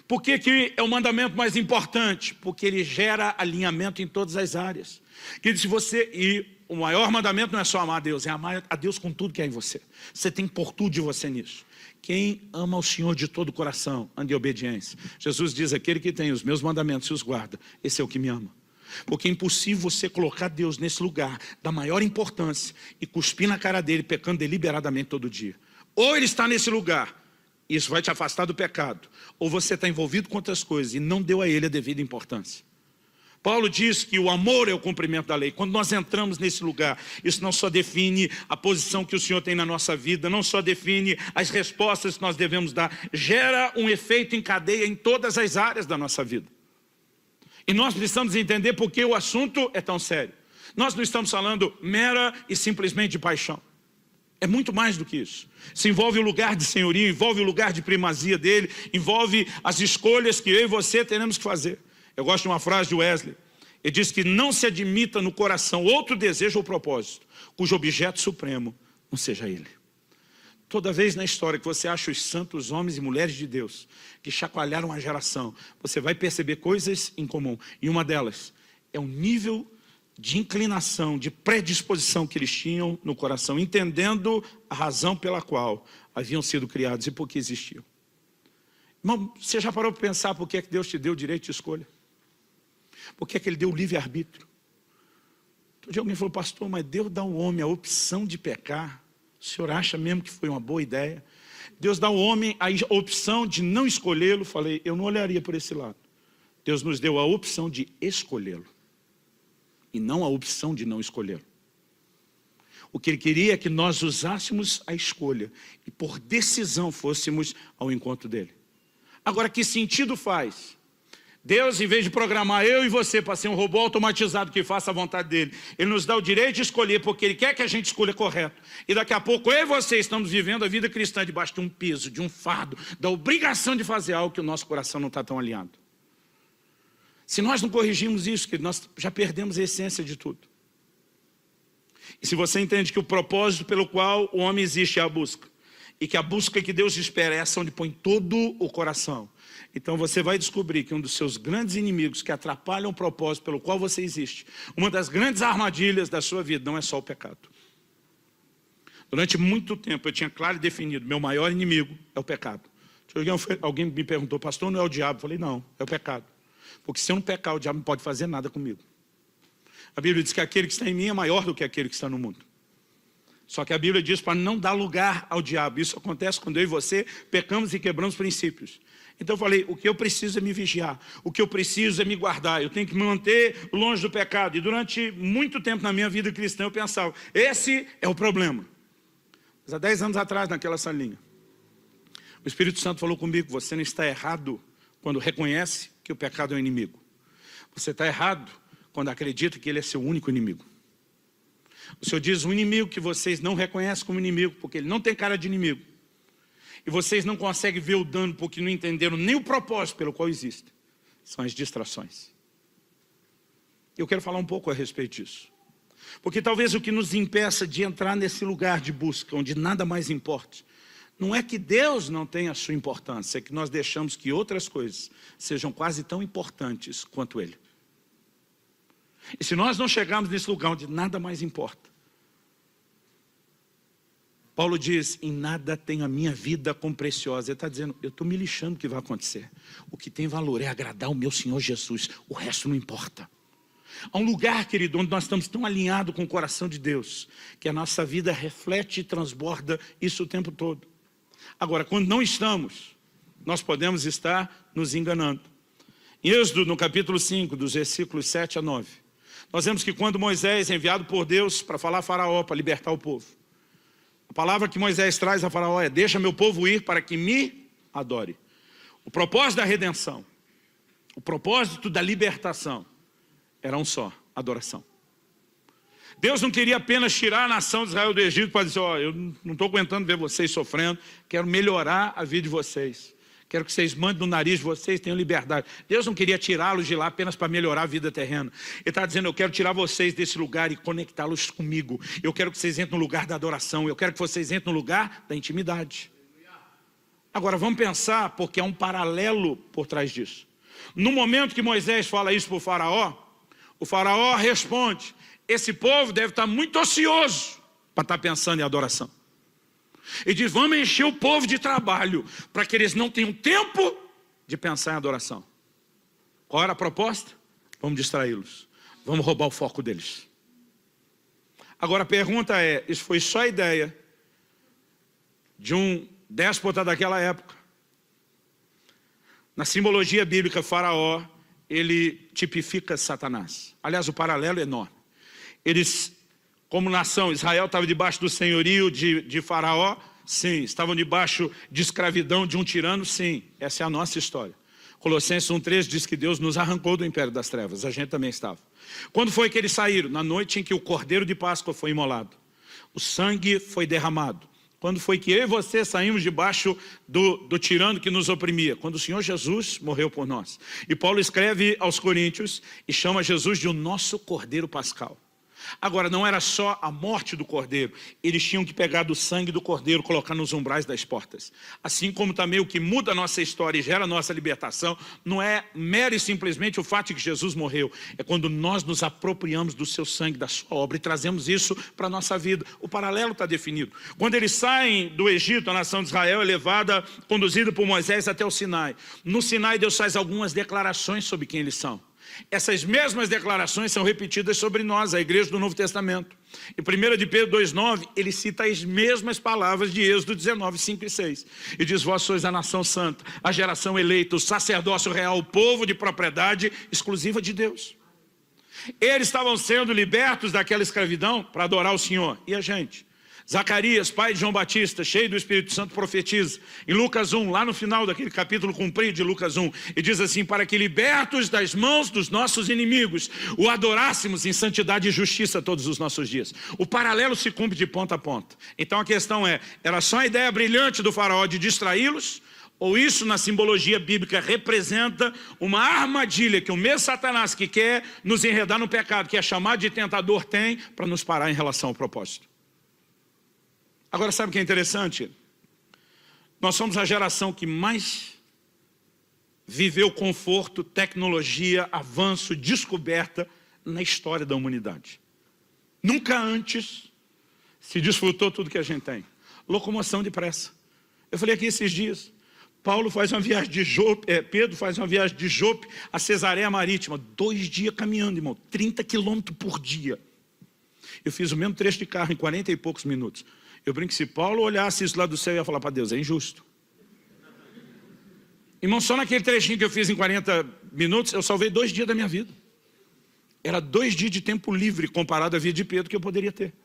Por que que é o mandamento mais importante? Porque ele gera alinhamento em todas as áreas. E o maior mandamento não é só amar a Deus, é amar a Deus com tudo que é em você. Você tem que pôr tudo de você nisso. Quem ama o Senhor de todo o coração, anda em obediência. Jesus diz, aquele que tem os meus mandamentos e os guarda, esse é o que me ama. Porque é impossível você colocar Deus nesse lugar da maior importância e cuspir na cara dele, pecando deliberadamente todo dia. Ou ele está nesse lugar, isso vai te afastar do pecado, ou você está envolvido com outras coisas e não deu a ele a devida importância. Paulo diz que o amor é o cumprimento da lei. Quando nós entramos nesse lugar, isso não só define a posição que o Senhor tem na nossa vida, não só define as respostas que nós devemos dar, gera um efeito em cadeia em todas as áreas da nossa vida. E nós precisamos entender por que o assunto é tão sério. Nós não estamos falando mera e simplesmente de paixão. É muito mais do que isso. Se envolve o lugar de senhorio, envolve o lugar de primazia dele, envolve as escolhas que eu e você teremos que fazer. Eu gosto de uma frase de Wesley. Ele diz que não se admita no coração outro desejo ou propósito, cujo objeto supremo não seja ele. Toda vez na história que você acha os santos homens e mulheres de Deus que chacoalharam a geração, você vai perceber coisas em comum. E uma delas é o nível de inclinação, de predisposição que eles tinham no coração, entendendo a razão pela qual haviam sido criados e por que existiam. Irmão, você já parou para pensar por que é que Deus te deu o direito de escolha? Por que é que Ele deu o livre-arbítrio? Todo dia alguém falou, pastor, mas Deus dá ao homem a opção de pecar. O senhor acha mesmo que foi uma boa ideia? Deus dá ao homem a opção de não escolhê-lo. Falei, eu não olharia por esse lado. Deus nos deu a opção de escolhê-lo. E não a opção de não escolhê-lo. O que Ele queria é que nós usássemos a escolha. E por decisão fôssemos ao encontro dEle. Agora, que sentido faz? Deus, em vez de programar eu e você para ser um robô automatizado que faça a vontade dEle, Ele nos dá o direito de escolher, porque Ele quer que a gente escolha correto. E daqui a pouco eu e você estamos vivendo a vida cristã debaixo de um peso, de um fardo, da obrigação de fazer algo que o nosso coração não está tão alinhado. Se nós não corrigirmos isso, que nós já perdemos a essência de tudo. E se você entende que o propósito pelo qual o homem existe é a busca, e que a busca que Deus espera é essa onde põe todo o coração, então você vai descobrir que um dos seus grandes inimigos que atrapalham o propósito pelo qual você existe, uma das grandes armadilhas da sua vida não é só o pecado. Durante muito tempo eu tinha claro e definido, meu maior inimigo é o pecado. Alguém me perguntou, pastor, não é o diabo? Eu falei, não, é o pecado. Porque se eu não pecar, o diabo não pode fazer nada comigo. A Bíblia diz que aquele que está em mim é maior do que aquele que está no mundo. Só que a Bíblia diz para não dar lugar ao diabo. Isso acontece quando eu e você pecamos e quebramos princípios. Então eu falei, o que eu preciso é me vigiar. O que eu preciso é me guardar. Eu tenho que me manter longe do pecado. E durante muito tempo na minha vida cristã eu pensava, esse é o problema. Mas há 10 anos atrás, naquela salinha, o Espírito Santo falou comigo, você não está errado quando reconhece que o pecado é um inimigo. Você está errado quando acredita que ele é seu único inimigo. O Senhor diz, um inimigo que vocês não reconhecem como inimigo, porque ele não tem cara de inimigo. E vocês não conseguem ver o dano porque não entenderam nem o propósito pelo qual existe. São as distrações. Eu quero falar um pouco a respeito disso. Porque talvez o que nos impeça de entrar nesse lugar de busca, onde nada mais importa, não é que Deus não tenha a sua importância, é que nós deixamos que outras coisas sejam quase tão importantes quanto Ele. E se nós não chegarmos nesse lugar onde nada mais importa, Paulo diz, em nada tenho a minha vida como preciosa. Ele está dizendo, eu estou me lixando do que vai acontecer. O que tem valor é agradar o meu Senhor Jesus, o resto não importa. Há um lugar, querido, onde nós estamos tão alinhados com o coração de Deus, que a nossa vida reflete e transborda isso o tempo todo. Agora, quando não estamos, nós podemos estar nos enganando. Em Êxodo, no capítulo 5, dos versículos 7 a 9, nós vemos que quando Moisés é enviado por Deus para falar a Faraó, para libertar o povo, a palavra que Moisés traz a Faraó é, deixa meu povo ir para que me adore. O propósito da redenção, o propósito da libertação, era um só, adoração. Deus não queria apenas tirar a nação de Israel do Egito para dizer, ó, eu não estou aguentando ver vocês sofrendo, quero melhorar a vida de vocês. Quero que vocês mandem no nariz de vocês, tenham liberdade. Deus não queria tirá-los de lá apenas para melhorar a vida terrena. Ele está dizendo, eu quero tirar vocês desse lugar e conectá-los comigo. Eu quero que vocês entrem no lugar da adoração. Eu quero que vocês entrem no lugar da intimidade. Agora, vamos pensar, porque há um paralelo por trás disso. No momento que Moisés fala isso para o faraó responde, esse povo deve estar muito ocioso para estar pensando em adoração. Ele diz, vamos encher o povo de trabalho, para que eles não tenham tempo de pensar em adoração. Qual era a proposta? Vamos distraí-los. Vamos roubar o foco deles. Agora a pergunta é, isso foi só a ideia de um déspota daquela época? Na simbologia bíblica, Faraó, ele tipifica Satanás. Aliás, o paralelo é enorme. Eles, como nação, Israel estava debaixo do senhorio de Faraó? Sim. Estavam debaixo de escravidão de um tirano? Sim. Essa é a nossa história. Colossenses 1,3 diz que Deus nos arrancou do império das trevas. A gente também estava. Quando foi que eles saíram? Na noite em que o cordeiro de Páscoa foi imolado. O sangue foi derramado. Quando foi que eu e você saímos debaixo do tirano que nos oprimia? Quando o Senhor Jesus morreu por nós. E Paulo escreve aos Coríntios e chama Jesus de o nosso cordeiro pascal. Agora, não era só a morte do cordeiro. Eles tinham que pegar do sangue do cordeiro, colocar nos umbrais das portas. Assim como também o que muda a nossa história e gera a nossa libertação, não é mero e simplesmente o fato de que Jesus morreu. É quando nós nos apropriamos do seu sangue, da sua obra, e trazemos isso para a nossa vida. O paralelo está definido. Quando eles saem do Egito, a nação de Israel é levada, conduzida por Moisés até o Sinai. No Sinai, Deus faz algumas declarações sobre quem eles são. Essas mesmas declarações são repetidas sobre nós, a igreja do Novo Testamento. Em 1 de Pedro 2,9, ele cita as mesmas palavras de Êxodo 19, 5 e 6. E diz, vós sois a nação santa, a geração eleita, o sacerdócio real, o povo de propriedade exclusiva de Deus. Eles estavam sendo libertos daquela escravidão para adorar o Senhor. E a gente? Zacarias, pai de João Batista, cheio do Espírito Santo, profetiza. Em Lucas 1, lá no final daquele capítulo comprido de Lucas 1, e diz assim, para que libertos das mãos dos nossos inimigos, o adorássemos em santidade e justiça todos os nossos dias. O paralelo se cumpre de ponta a ponta. Então a questão é, era só a ideia brilhante do faraó de distraí-los? Ou isso na simbologia bíblica representa uma armadilha que o mesmo Satanás que quer nos enredar no pecado, que é chamado de tentador, tem para nos parar em relação ao propósito? Agora, sabe o que é interessante? Nós somos a geração que mais viveu conforto, tecnologia, avanço, descoberta na história da humanidade. Nunca antes se desfrutou tudo que a gente tem. Locomoção depressa. Eu falei aqui esses dias, Paulo faz uma viagem de Jope, Pedro faz uma viagem de Jope a Cesareia Marítima, 2 dias caminhando, irmão, 30 quilômetros por dia. Eu fiz o mesmo trecho de carro em 40 e poucos minutos. Eu brinco que se Paulo olhasse isso lá do céu, ia falar para Deus, é injusto. Irmão, só naquele trechinho que eu fiz em 40 minutos, eu salvei 2 dias da minha vida. Era 2 dias de tempo livre comparado à vida de Pedro que eu poderia ter.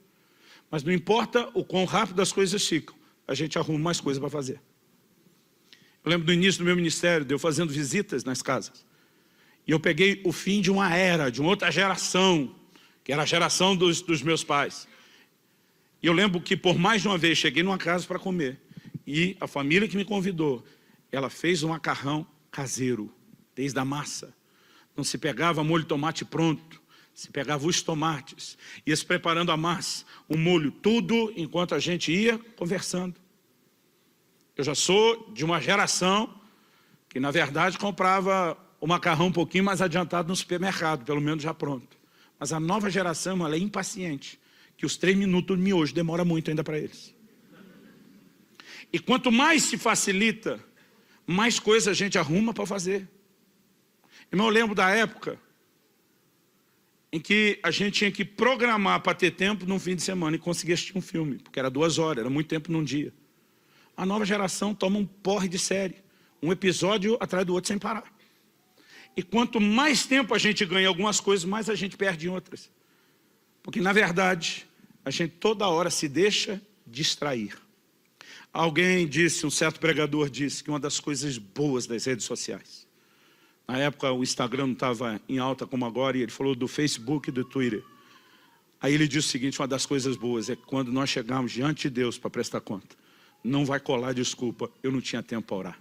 Mas não importa o quão rápido as coisas ficam, a gente arruma mais coisas para fazer. Eu lembro do início do meu ministério, de eu fazendo visitas nas casas. E eu peguei o fim de uma era, de uma outra geração, que era a geração dos meus pais. E eu lembro que por mais de uma vez cheguei numa casa para comer. E a família que me convidou, ela fez um macarrão caseiro, desde a massa. Não se pegava molho de tomate pronto, se pegava os tomates. Ia se preparando a massa, o molho, tudo enquanto a gente ia conversando. Eu já sou de uma geração que na verdade comprava o macarrão um pouquinho mais adiantado no supermercado, pelo menos já pronto. Mas a nova geração, ela é impaciente. Que os 3 minutos de miojo demora muito ainda para eles. E quanto mais se facilita, mais coisa a gente arruma para fazer. Irmão, eu lembro da época em que a gente tinha que programar para ter tempo num fim de semana e conseguir assistir um filme, porque era 2 horas, era muito tempo num dia. A nova geração toma um porre de série, um episódio atrás do outro sem parar. E quanto mais tempo a gente ganha em algumas coisas, mais a gente perde em outras. Porque, na verdade, a gente toda hora se deixa distrair. Alguém disse, um certo pregador disse, que uma das coisas boas das redes sociais. Na época, o Instagram não estava em alta como agora, e ele falou do Facebook e do Twitter. Aí ele diz o seguinte, uma das coisas boas é que quando nós chegarmos diante de Deus para prestar conta, não vai colar desculpa, eu não tinha tempo para orar.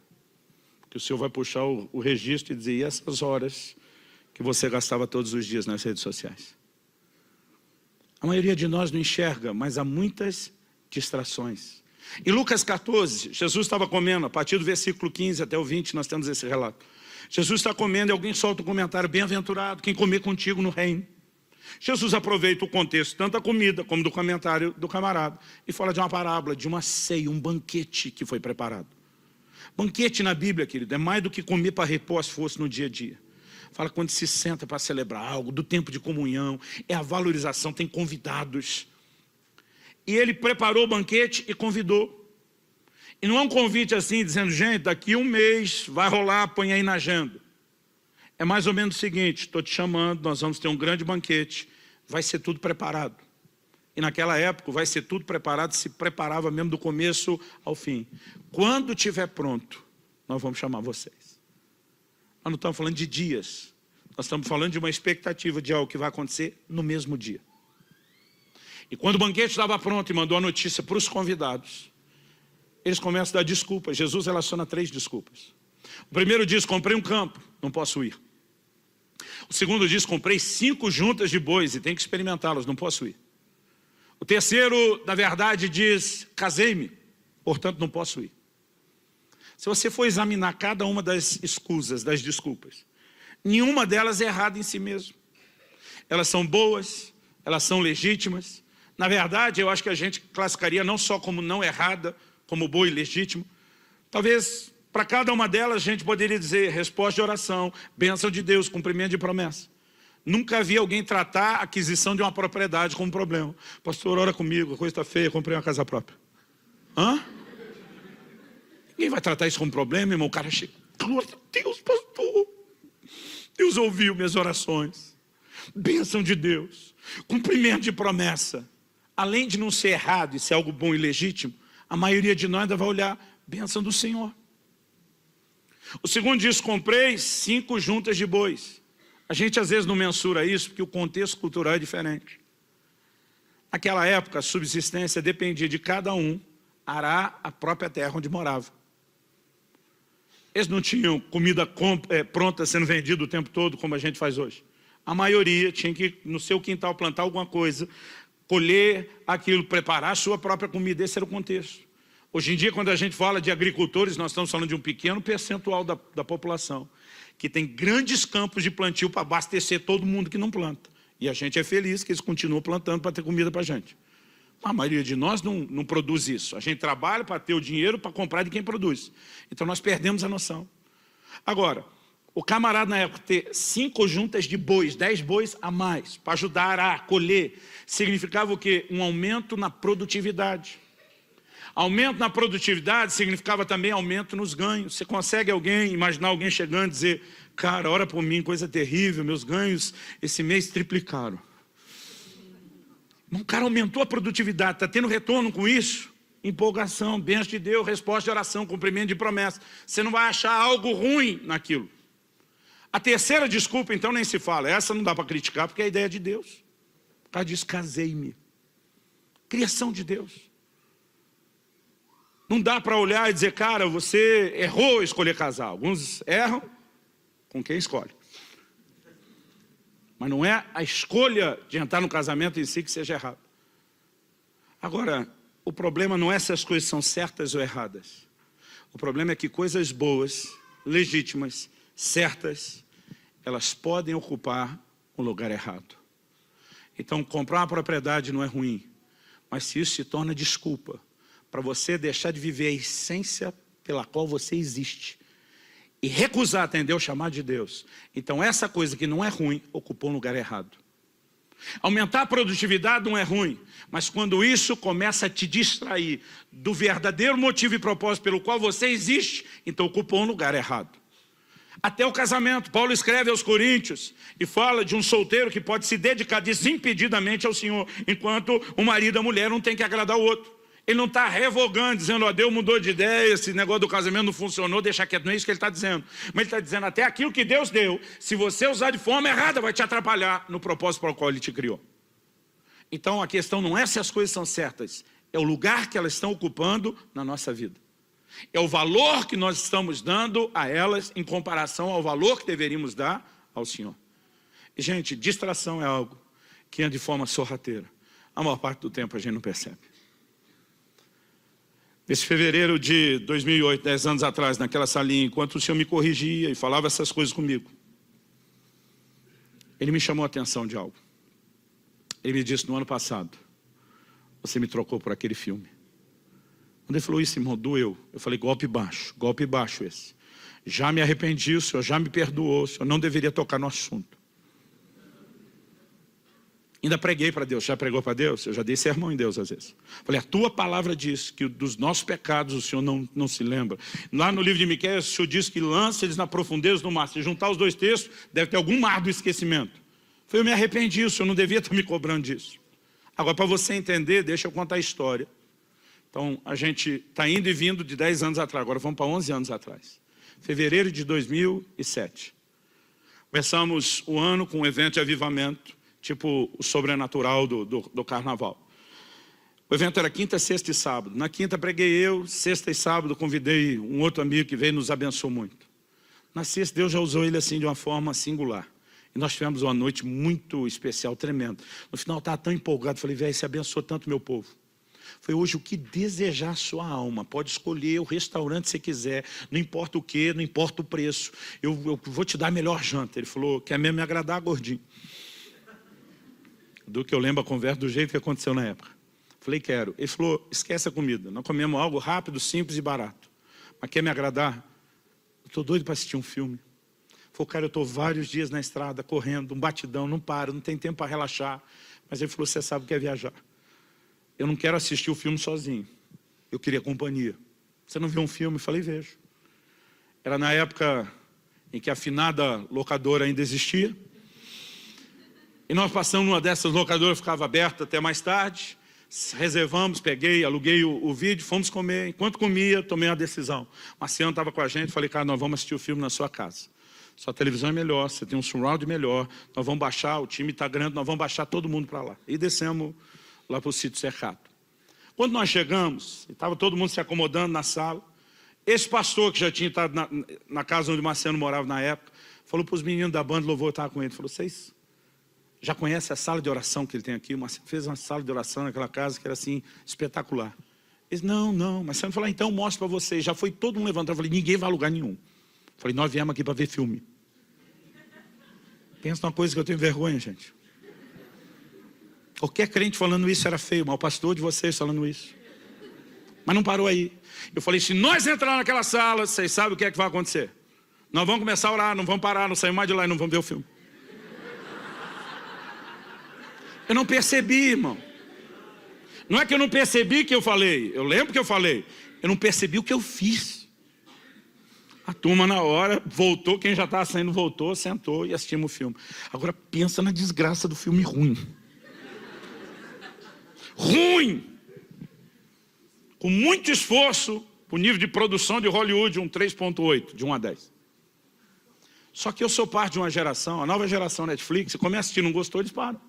Porque o Senhor vai puxar o registro e dizer, e essas horas que você gastava todos os dias nas redes sociais? A maioria de nós não enxerga, mas há muitas distrações. Em Lucas 14, Jesus estava comendo, a partir do versículo 15 até o 20, nós temos esse relato. Jesus está comendo e alguém solta um comentário, bem-aventurado quem comer contigo no reino. Jesus aproveita o contexto, tanto da comida como do comentário do camarada, e fala de uma parábola, de uma ceia, um banquete que foi preparado. Banquete na Bíblia, querido, é mais do que comer para repor as forças no dia a dia. Fala quando se senta para celebrar algo, do tempo de comunhão, é a valorização, tem convidados. E ele preparou o banquete e convidou. E não é um convite assim, dizendo, gente, daqui um mês vai rolar, põe aí na agenda. É mais ou menos o seguinte, estou te chamando, nós vamos ter um grande banquete, vai ser tudo preparado. E naquela época, vai ser tudo preparado, se preparava mesmo do começo ao fim. Quando estiver pronto, nós vamos chamar vocês. Nós não estamos falando de dias, nós estamos falando de uma expectativa de algo que vai acontecer no mesmo dia. E quando o banquete estava pronto e mandou a notícia para os convidados, eles começam a dar desculpas. Jesus relaciona 3 desculpas. O primeiro diz, comprei um campo, não posso ir. O segundo diz, comprei 5 juntas de bois e tenho que experimentá-los, não posso ir. O terceiro, na verdade, diz, casei-me, portanto não posso ir. Se você for examinar cada uma das escusas, das desculpas, nenhuma delas é errada em si mesmo. Elas são boas, elas são legítimas. Na verdade, eu acho que a gente classificaria não só como não errada, como boa e legítima. Talvez para cada uma delas a gente poderia dizer resposta de oração, bênção de Deus, cumprimento de promessa. Nunca vi alguém tratar a aquisição de uma propriedade como problema. Pastor, ora comigo, a coisa está feia, comprei uma casa própria. Hã? Ninguém vai tratar isso como problema, irmão. O cara chega, glória a Deus, pastor. Deus ouviu minhas orações. Bênção de Deus, cumprimento de promessa. Além de não ser errado e ser algo bom e legítimo, a maioria de nós ainda vai olhar, bênção do Senhor. O segundo diz, comprei 5 juntas de bois. A gente às vezes não mensura isso, porque o contexto cultural é diferente. Naquela época, a subsistência dependia de cada um arar a própria terra onde morava. Eles não tinham comida pronta sendo vendida o tempo todo, como a gente faz hoje. A maioria tinha que, no seu quintal, plantar alguma coisa, colher aquilo, preparar a sua própria comida. Esse era o contexto. Hoje em dia, quando a gente fala de agricultores, nós estamos falando de um pequeno percentual da população, que tem grandes campos de plantio para abastecer todo mundo que não planta. E a gente é feliz que eles continuam plantando para ter comida para a gente. A maioria de nós não produz isso. A gente trabalha para ter o dinheiro para comprar de quem produz. Então nós perdemos a noção. Agora, o camarada na época ter 5 juntas de bois, 10 bois a mais, para ajudar a colher, significava o quê? Um aumento na produtividade. Aumento na produtividade significava também aumento nos ganhos. Você consegue imaginar alguém chegando e dizer, cara, ora por mim, coisa terrível, meus ganhos esse mês triplicaram. O cara aumentou a produtividade, está tendo retorno com isso? Empolgação, bênção de Deus, resposta de oração, cumprimento de promessa. Você não vai achar algo ruim naquilo. A terceira desculpa, então, nem se fala. Essa não dá para criticar, porque é a ideia de Deus. O cara diz, casei-me. Criação de Deus. Não dá para olhar e dizer, cara, você errou escolher casar. Alguns erram com quem escolhe. Mas não é a escolha de entrar no casamento em si que seja errado. Agora, o problema não é se as coisas são certas ou erradas. O problema é que coisas boas, legítimas, certas, elas podem ocupar um lugar errado. Então, comprar uma propriedade não é ruim, mas se isso se torna desculpa para você deixar de viver a essência pela qual você existe e recusar atender o chamado de Deus, então essa coisa que não é ruim, ocupou um lugar errado. Aumentar a produtividade não é ruim, mas quando isso começa a te distrair do verdadeiro motivo e propósito pelo qual você existe, então ocupou um lugar errado. Até o casamento, Paulo escreve aos Coríntios e fala de um solteiro que pode se dedicar desimpedidamente ao Senhor, enquanto o marido e a mulher não tem que agradar o outro. Ele não está revogando, dizendo, ó, Deus mudou de ideia, esse negócio do casamento não funcionou, deixa quieto, não é isso que ele está dizendo. Mas ele está dizendo, até aquilo que Deus deu, se você usar de forma errada, vai te atrapalhar no propósito para o qual Ele te criou. Então a questão não é se as coisas são certas, é o lugar que elas estão ocupando na nossa vida. É o valor que nós estamos dando a elas em comparação ao valor que deveríamos dar ao Senhor. E, gente, distração é algo que anda de forma sorrateira. A maior parte do tempo a gente não percebe. Esse fevereiro de 2008, 10 anos atrás, naquela salinha, enquanto o Senhor me corrigia e falava essas coisas comigo, Ele me chamou a atenção de algo. Ele me disse, no ano passado, você me trocou por aquele filme. Quando ele falou isso, irmão, doeu. Eu falei, golpe baixo esse. Já me arrependi, o Senhor já me perdoou, o Senhor não deveria tocar no assunto. Ainda preguei para Deus. Já pregou para Deus? Eu já dei sermão em Deus às vezes. Falei, a tua palavra diz que dos nossos pecados o Senhor não se lembra. Lá no livro de Miqueias, o Senhor diz que lança eles na profundeza do mar. Se juntar os dois textos, deve ter algum mar do esquecimento. Falei, eu me arrependi, o Senhor não devia estar me cobrando disso. Agora, para você entender, deixa eu contar a história. Então, a gente está indo e vindo de 10 anos atrás, agora vamos para 11 anos atrás. Fevereiro de 2007. Começamos o ano com um evento de avivamento, tipo o sobrenatural do carnaval. O evento era quinta, sexta e sábado. Na quinta preguei eu, sexta e sábado convidei um outro amigo que veio e nos abençoou muito. Na sexta Deus já usou ele assim de uma forma singular. E nós tivemos uma noite muito especial, tremenda. No final eu estava tão empolgado, falei, velho, você abençoou tanto meu povo. Foi hoje o que desejar a sua alma. Pode escolher o restaurante que você quiser. Não importa o que, não importa o preço. Eu vou te dar a melhor janta. Ele falou, quer mesmo me agradar, gordinho? Do que eu lembro a conversa do jeito que aconteceu na época. Falei, quero. Ele falou, esquece a comida. Nós comemos algo rápido, simples e barato. Mas quer me agradar? Eu estou doido para assistir um filme. Falei, cara, eu estou vários dias na estrada, correndo, um batidão, não paro, não tem tempo para relaxar. Mas ele falou, você sabe o que é viajar. Eu não quero assistir o filme sozinho. Eu queria companhia. Você não viu um filme? Eu falei, vejo. Era na época em que a afinada locadora ainda existia. E nós passamos numa dessas locadoras, ficava aberta até mais tarde. Reservamos, peguei, aluguei o vídeo, fomos comer. Enquanto comia, tomei uma decisão. Marciano estava com a gente, falei, cara, nós vamos assistir o filme na sua casa. Sua televisão é melhor, você tem um surround melhor. Nós vamos baixar, o time está grande, nós vamos baixar todo mundo para lá. E descemos lá para o sítio cercado. Quando nós chegamos, estava todo mundo se acomodando na sala, esse pastor que já tinha estado na casa onde o Marciano morava na época, falou para os meninos da banda, louvor, estava com ele, falou, vocês já conhecem a sala de oração que ele tem aqui? O Marciano fez uma sala de oração naquela casa que era assim, espetacular. Eles, não, Marciano falou, então mostro para vocês, já foi todo mundo levantado, eu falei, ninguém vai a lugar nenhum. Eu falei, nós viemos aqui para ver filme. Pensa numa coisa que eu tenho vergonha, gente. Qualquer crente falando isso era feio, mas o pastor de vocês falando isso. Mas não parou aí. Eu falei, se nós entrar naquela sala, vocês sabem o que é que vai acontecer. Nós vamos começar a orar, não vamos parar, não saímos mais de lá e não vamos ver o filme. Eu não percebi, irmão. Não é que eu não percebi que eu falei, eu lembro que eu falei. Eu não percebi o que eu fiz. A turma na hora voltou, quem já estava saindo voltou, sentou e assistimos o filme. Agora pensa na desgraça do filme ruim. Ruim! Com muito esforço, o nível de produção de Hollywood, um 3.8, de 1 a 10. Só que eu sou parte de uma geração, a nova geração Netflix, você começa a assistir, não gostou, eles param.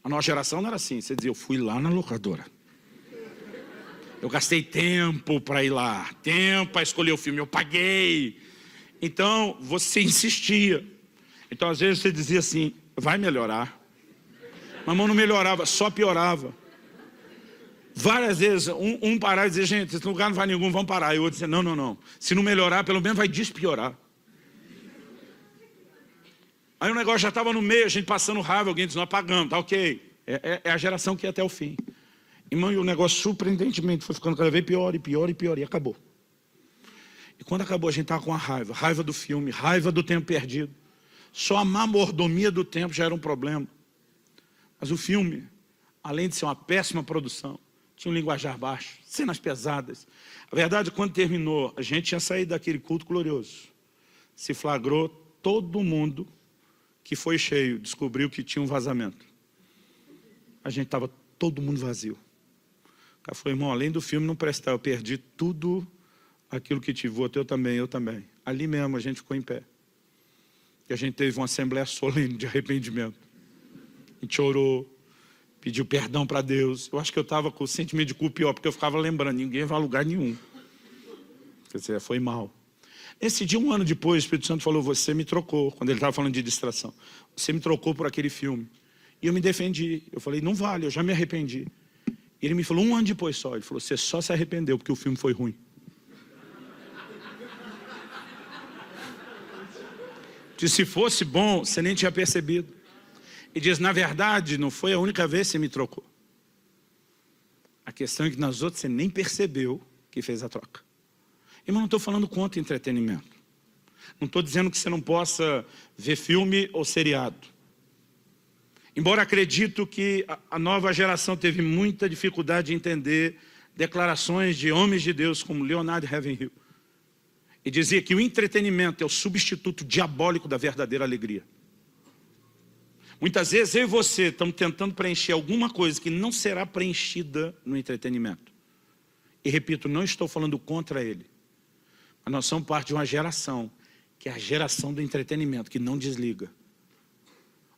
A nova geração não era assim, você dizia, eu fui lá na locadora. Eu gastei tempo para ir lá, tempo para escolher o filme, eu paguei. Então, você insistia. Então, às vezes, você dizia assim, vai melhorar. Mas não melhorava, só piorava. Várias vezes, um parava e dizia, gente, esse lugar não vai nenhum, vamos parar. E o outro dizia, não. Se não melhorar, pelo menos vai despiorar. Aí o negócio já estava no meio, a gente passando raiva, alguém disse, nós pagamos, tá ok. É a geração que ia até o fim. Irmão, e o negócio surpreendentemente foi ficando cada vez pior, e acabou. E quando acabou, a gente estava com a raiva do filme, raiva do tempo perdido. Só a má mordomia do tempo já era um problema. Mas o filme, além de ser uma péssima produção, tinha um linguajar baixo, cenas pesadas. A verdade, quando terminou, a gente tinha saído daquele culto glorioso. Se flagrou, todo mundo que foi cheio descobriu que tinha um vazamento. A gente estava todo mundo vazio. O cara falou, irmão, além do filme não prestar, eu perdi tudo aquilo que tive, eu também. Ali mesmo a gente ficou em pé. E a gente teve uma assembleia solene de arrependimento. A gente orou, pediu perdão para Deus. Eu acho que eu estava com o sentimento de culpa pior, porque eu ficava lembrando, ninguém vai a lugar nenhum. Quer dizer, foi mal. Esse dia, um ano depois, o Espírito Santo falou, você me trocou, quando ele estava falando de distração. Você me trocou por aquele filme. E eu me defendi. Eu falei, não vale, eu já me arrependi. E ele me falou, um ano depois só, ele falou, você só se arrependeu porque o filme foi ruim. Diz, se fosse bom, você nem tinha percebido. E diz, na verdade, não foi a única vez que você me trocou. A questão é que nas outras você nem percebeu que fez a troca. Irmão, não estou falando contra entretenimento. Não estou dizendo que você não possa ver filme ou seriado. Embora acredito que a nova geração teve muita dificuldade de entender declarações de homens de Deus como Leonard Ravenhill. E dizia que o entretenimento é o substituto diabólico da verdadeira alegria. Muitas vezes eu e você estamos tentando preencher alguma coisa que não será preenchida no entretenimento. E repito, não estou falando contra ele. Mas nós somos parte de uma geração, que é a geração do entretenimento, que não desliga.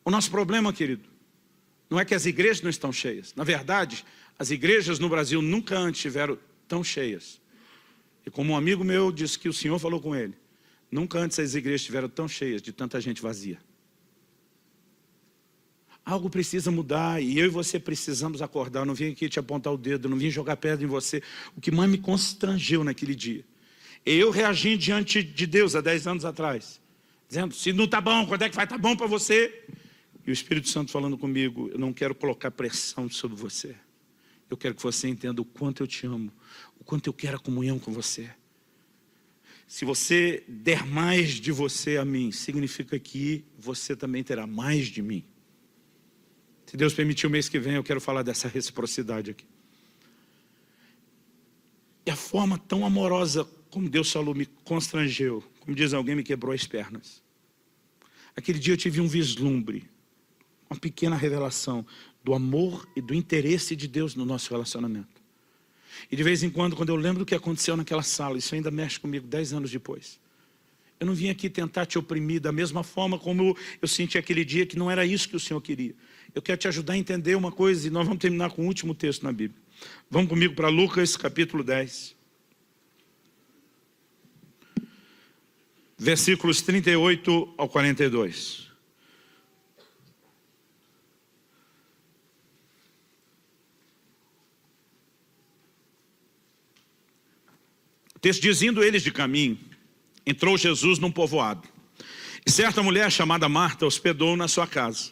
O nosso problema, querido, não é que as igrejas não estão cheias. Na verdade, as igrejas no Brasil nunca antes estiveram tão cheias. E como um amigo meu disse que o Senhor falou com ele, nunca antes as igrejas estiveram tão cheias de tanta gente vazia. Algo precisa mudar e eu e você precisamos acordar. Eu não vim aqui te apontar o dedo, eu não vim jogar pedra em você. O que mais me constrangeu naquele dia, eu reagi diante de Deus há 10 anos atrás, dizendo, se não está bom, quando é que vai estar bom para você? E o Espírito Santo falando comigo, eu não quero colocar pressão sobre você. Eu quero que você entenda o quanto eu te amo, o quanto eu quero a comunhão com você. Se você der mais de você a mim, significa que você também terá mais de mim. Se Deus permitir, o mês que vem eu quero falar dessa reciprocidade aqui. E a forma tão amorosa como Deus falou me constrangeu. Como diz alguém, me quebrou as pernas. Aquele dia eu tive um vislumbre, uma pequena revelação do amor e do interesse de Deus no nosso relacionamento. E de vez em quando eu lembro do que aconteceu naquela sala, isso ainda mexe comigo 10 anos depois. Eu não vim aqui tentar te oprimir da mesma forma como eu senti aquele dia que não era isso que o Senhor queria. Eu quero te ajudar a entender uma coisa e nós vamos terminar com o último texto na Bíblia. Vamos comigo para Lucas capítulo 10. Versículos 38 ao 42. O texto diz, indo eles de caminho, entrou Jesus num povoado. E certa mulher chamada Marta hospedou na sua casa.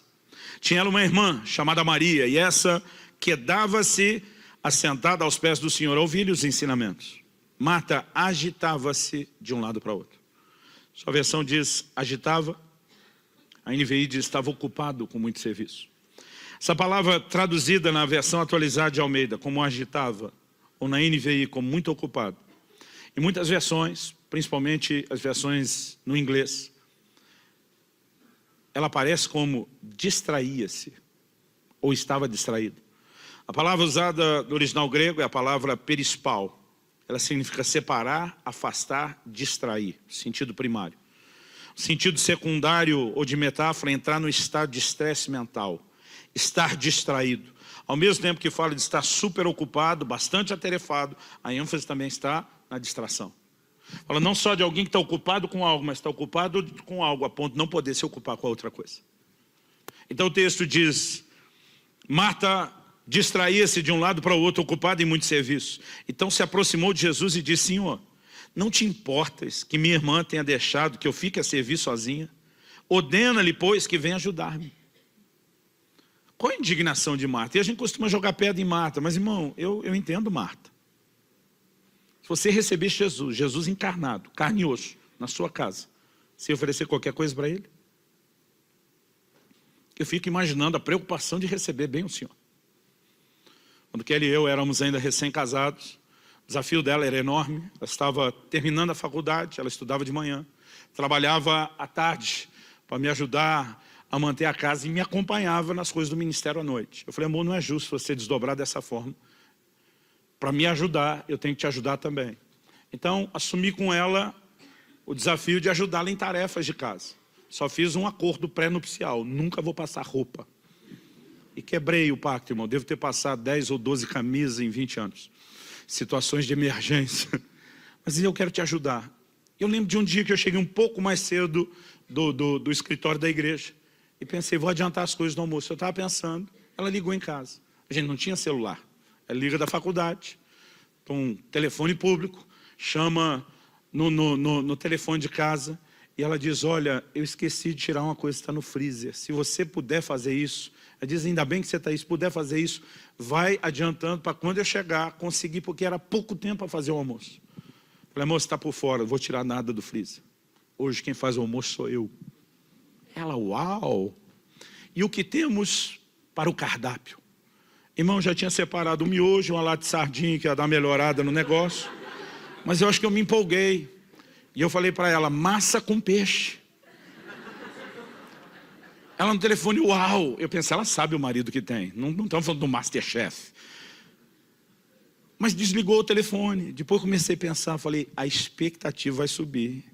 Tinha ela uma irmã chamada Maria, e essa quedava-se assentada aos pés do Senhor a ouvir-lhe os ensinamentos. Marta agitava-se de um lado para o outro. Sua versão diz agitava, a NVI diz estava ocupado com muito serviço. Essa palavra traduzida na versão atualizada de Almeida como agitava, ou na NVI como muito ocupado. Em muitas versões, principalmente as versões no inglês, ela aparece como distraía-se, ou estava distraído. A palavra usada no original grego é a palavra perispal. Ela significa separar, afastar, distrair, sentido primário. O sentido secundário ou de metáfora é entrar no estado de estresse mental, estar distraído. Ao mesmo tempo que fala de estar super ocupado, bastante atarefado, a ênfase também está na distração. Fala não só de alguém que está ocupado com algo, mas está ocupado com algo a ponto de não poder se ocupar com a outra coisa. Então o texto diz, Marta distraía-se de um lado para o outro, ocupada em muito serviço. Então se aproximou de Jesus e disse, Senhor, não te importas que minha irmã tenha deixado que eu fique a servir sozinha? Ordena-lhe, pois, que venha ajudar-me. Qual a indignação de Marta? E a gente costuma jogar pedra em Marta, mas irmão, eu entendo Marta. Se você receber Jesus encarnado, carne e osso, na sua casa, você oferecer qualquer coisa para ele? Eu fico imaginando a preocupação de receber bem o Senhor. Quando Kelly e eu éramos ainda recém-casados, o desafio dela era enorme. Ela estava terminando a faculdade, ela estudava de manhã, trabalhava à tarde para me ajudar a manter a casa e me acompanhava nas coisas do ministério à noite. Eu falei, amor, não é justo você desdobrar dessa forma. Para me ajudar, eu tenho que te ajudar também. Então, assumi com ela o desafio de ajudá-la em tarefas de casa. Só fiz um acordo pré-nupcial, nunca vou passar roupa. E quebrei o pacto, irmão. Devo ter passado 10 ou 12 camisas em 20 anos. Situações de emergência. Mas eu quero te ajudar. Eu lembro de um dia que eu cheguei um pouco mais cedo do escritório da igreja. E pensei, vou adiantar as coisas do almoço. Eu estava pensando, ela ligou em casa. A gente não tinha celular. Ela liga da faculdade, um telefone público, chama no telefone de casa. E ela diz, olha, eu esqueci de tirar uma coisa que está no freezer. Se você puder fazer isso, ela diz, ainda bem que você está aí, se puder fazer isso, vai adiantando para quando eu chegar, conseguir, porque era pouco tempo para fazer o almoço. Falei, moça, está por fora, não vou tirar nada do freezer. Hoje quem faz o almoço sou eu. Ela, uau! E o que temos para o cardápio? Irmão, já tinha separado um miojo, uma lata de sardinha, que ia dar uma melhorada no negócio. Mas eu acho que eu me empolguei. E eu falei para ela, massa com peixe. Ela no telefone, uau! Eu pensei, ela sabe o marido que tem. Não estamos falando do Masterchef. Mas desligou o telefone. Depois comecei a pensar, falei, a expectativa vai subir.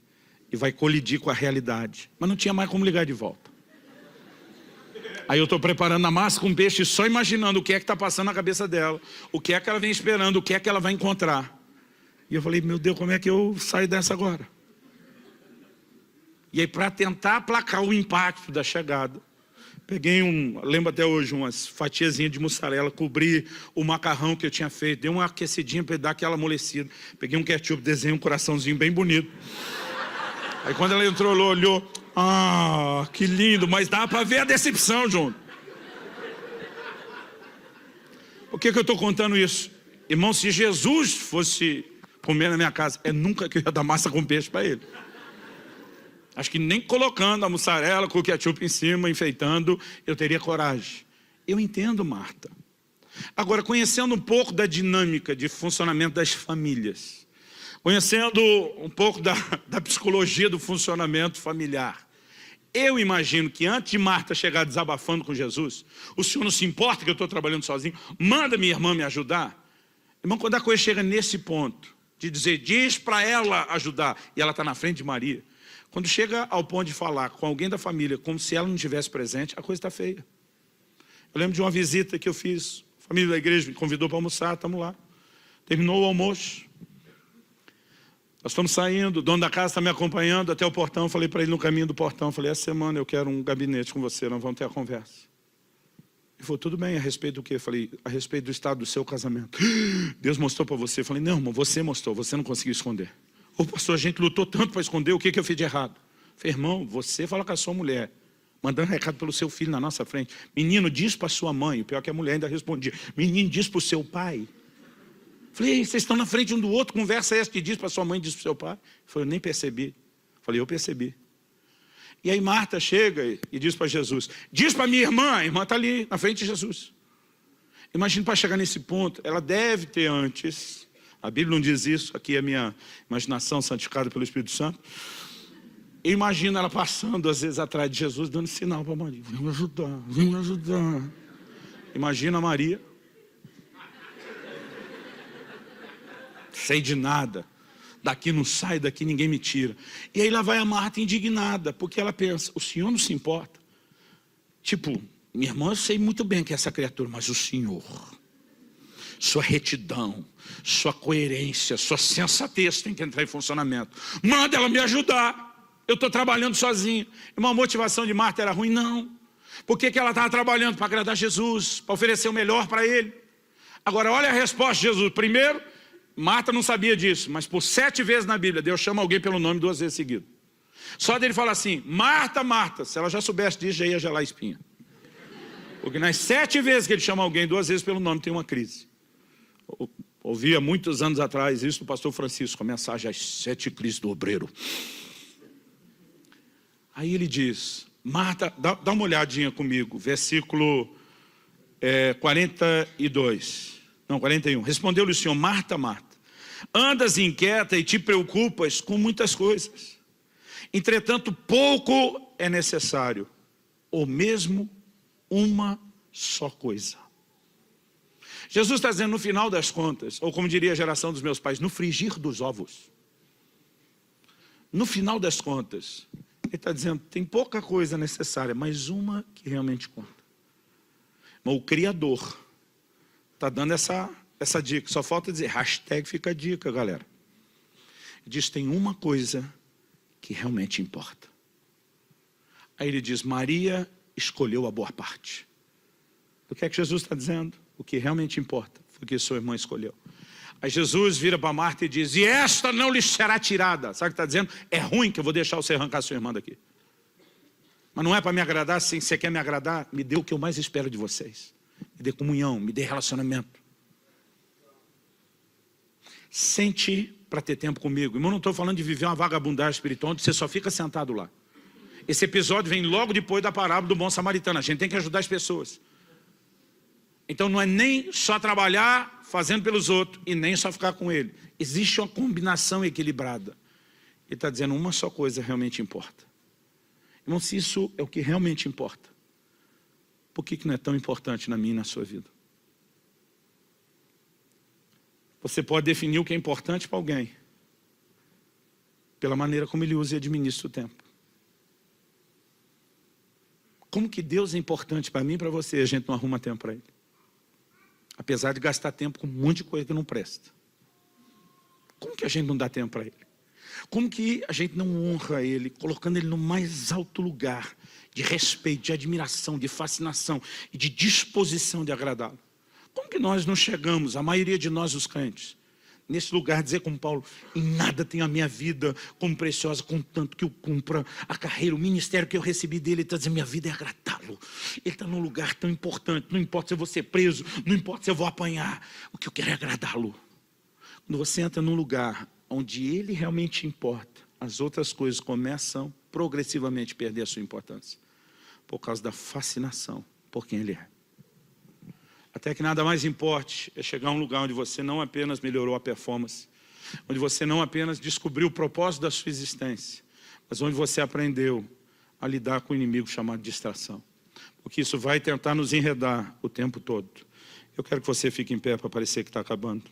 E vai colidir com a realidade. Mas não tinha mais como ligar de volta. Aí eu estou preparando a massa com peixe, só imaginando o que é que está passando na cabeça dela. O que é que ela vem esperando, o que é que ela vai encontrar. E eu falei, meu Deus, como é que eu saio dessa agora? E aí, para tentar aplacar o impacto da chegada, peguei lembro até hoje, umas fatiazinhas de mussarela, cobri o macarrão que eu tinha feito, dei uma aquecidinha para dar aquela amolecida. Peguei um ketchup, desenhei um coraçãozinho bem bonito. Aí quando ela entrou, ela olhou, ah, que lindo, mas dá para ver a decepção junto. Por que eu estou contando isso? Irmão, se Jesus fosse comer na minha casa, nunca que eu ia dar massa com peixe para ele. Acho que nem colocando a mussarela com o ketchup em cima, enfeitando, eu teria coragem. Eu entendo, Marta. Agora, conhecendo um pouco da dinâmica de funcionamento das famílias, conhecendo um pouco da psicologia do funcionamento familiar, eu imagino que antes de Marta chegar desabafando com Jesus, o Senhor não se importa que eu estou trabalhando sozinho, manda minha irmã me ajudar. Irmão, quando a coisa chega nesse ponto, de dizer, diz para ela ajudar, e ela está na frente de Maria, quando chega ao ponto de falar com alguém da família, como se ela não estivesse presente, a coisa está feia. Eu lembro de uma visita que eu fiz, a família da igreja me convidou para almoçar, estamos lá. Terminou o almoço, nós estamos saindo, o dono da casa está me acompanhando até o portão, falei para ele no caminho do portão, falei, essa semana eu quero um gabinete com você, nós vamos ter a conversa. Ele falou, tudo bem, a respeito do quê? Eu falei, a respeito do estado do seu casamento. Deus mostrou para você. Eu falei, não, irmão, você mostrou, você não conseguiu esconder. Ô pastor, a gente lutou tanto para esconder, o que eu fiz de errado? Eu falei, irmão, você fala com a sua mulher, mandando recado pelo seu filho na nossa frente. Menino, diz para sua mãe, o pior é que a mulher ainda respondia. Menino, diz para o seu pai. Eu falei, vocês estão na frente um do outro, conversa essa que diz para sua mãe, diz para o seu pai. Eu falei, eu nem percebi. Eu falei, eu percebi. E aí Marta chega e diz para Jesus, diz para minha irmã, a irmã está ali, na frente de Jesus. Imagina para chegar nesse ponto, ela deve ter antes, a Bíblia não diz isso, aqui é a minha imaginação santificada pelo Espírito Santo. Eu imagino ela passando às vezes atrás de Jesus, dando sinal para Maria, vem me ajudar, vem me ajudar. Imagina a Maria, sei de nada. Daqui não sai, daqui ninguém me tira. E aí lá vai a Marta indignada, porque ela pensa, o Senhor não se importa. Tipo, minha irmã, eu sei muito bem que é essa criatura, mas o Senhor, sua retidão, sua coerência, sua sensatez tem que entrar em funcionamento. Manda ela me ajudar. Eu estou trabalhando sozinho. Uma motivação de Marta era ruim? Não. Por que ela estava trabalhando? Para agradar Jesus, para oferecer o melhor para ele. Agora, olha a resposta de Jesus. Primeiro, Marta não sabia disso, mas por 7 vezes na Bíblia, Deus chama alguém pelo nome 2 vezes seguido. Só dele fala assim, Marta, Marta, se ela já soubesse disso, já ia gelar a espinha. Porque nas 7 vezes que ele chama alguém 2 vezes pelo nome, tem uma crise. Ouvi há muitos anos atrás isso do pastor Francisco, a mensagem, as 7 crises do obreiro. Aí ele diz, Marta, dá uma olhadinha comigo, versículo 42. Não, 41. Respondeu-lhe o Senhor, Marta, Marta, andas inquieta e te preocupas com muitas coisas. Entretanto, pouco é necessário, ou mesmo uma só coisa. Jesus está dizendo, no final das contas, ou como diria a geração dos meus pais, no frigir dos ovos. No final das contas, ele está dizendo, tem pouca coisa necessária, mas uma que realmente conta. Mas o Criador está dando essa dica. Só falta dizer, hashtag fica a dica, galera. Diz, tem uma coisa que realmente importa. Aí ele diz, Maria escolheu a boa parte. O que é que Jesus está dizendo? O que realmente importa foi o que sua irmã escolheu. Aí Jesus vira para Marta e diz, e esta não lhe será tirada. Sabe o que está dizendo? É ruim que eu vou deixar você arrancar sua irmã daqui. Mas não é para me agradar, sim. Se você quer me agradar, me dê o que eu mais espero de vocês. Me dê comunhão, me dê relacionamento. Sente para ter tempo comigo. Irmão, não estou falando de viver uma vagabundagem espiritual onde você só fica sentado lá. Esse episódio vem logo depois da parábola do bom samaritano. A gente tem que ajudar as pessoas. Então não é nem só trabalhar fazendo pelos outros e nem só ficar com ele. Existe uma combinação equilibrada. Ele está dizendo uma só coisa realmente importa. Irmão, se isso é o que realmente importa, por que não é tão importante na minha e na sua vida? Você pode definir o que é importante para alguém pela maneira como ele usa e administra o tempo. Como que Deus é importante para mim e para você, a gente não arruma tempo para ele? Apesar de gastar tempo com um monte de coisa que não presta. Como que a gente não dá tempo para ele? Como que a gente não honra ele, colocando ele no mais alto lugar de respeito, de admiração, de fascinação e de disposição de agradá-lo? Como que nós não chegamos, a maioria de nós os crentes, nesse lugar, dizer como Paulo, em nada tenho a minha vida como preciosa, contanto que eu cumpra a carreira, o ministério que eu recebi dele. Ele está dizendo, minha vida é agradá-lo. Ele está num lugar tão importante, não importa se eu vou ser preso, não importa se eu vou apanhar, o que eu quero é agradá-lo. Quando você entra num lugar onde ele realmente importa, as outras coisas começam progressivamente a perder a sua importância, por causa da fascinação por quem ele é. Até que nada mais importe é chegar a um lugar onde você não apenas melhorou a performance, onde você não apenas descobriu o propósito da sua existência, mas onde você aprendeu a lidar com o inimigo chamado distração. Porque isso vai tentar nos enredar o tempo todo. Eu quero que você fique em pé para parecer que está acabando.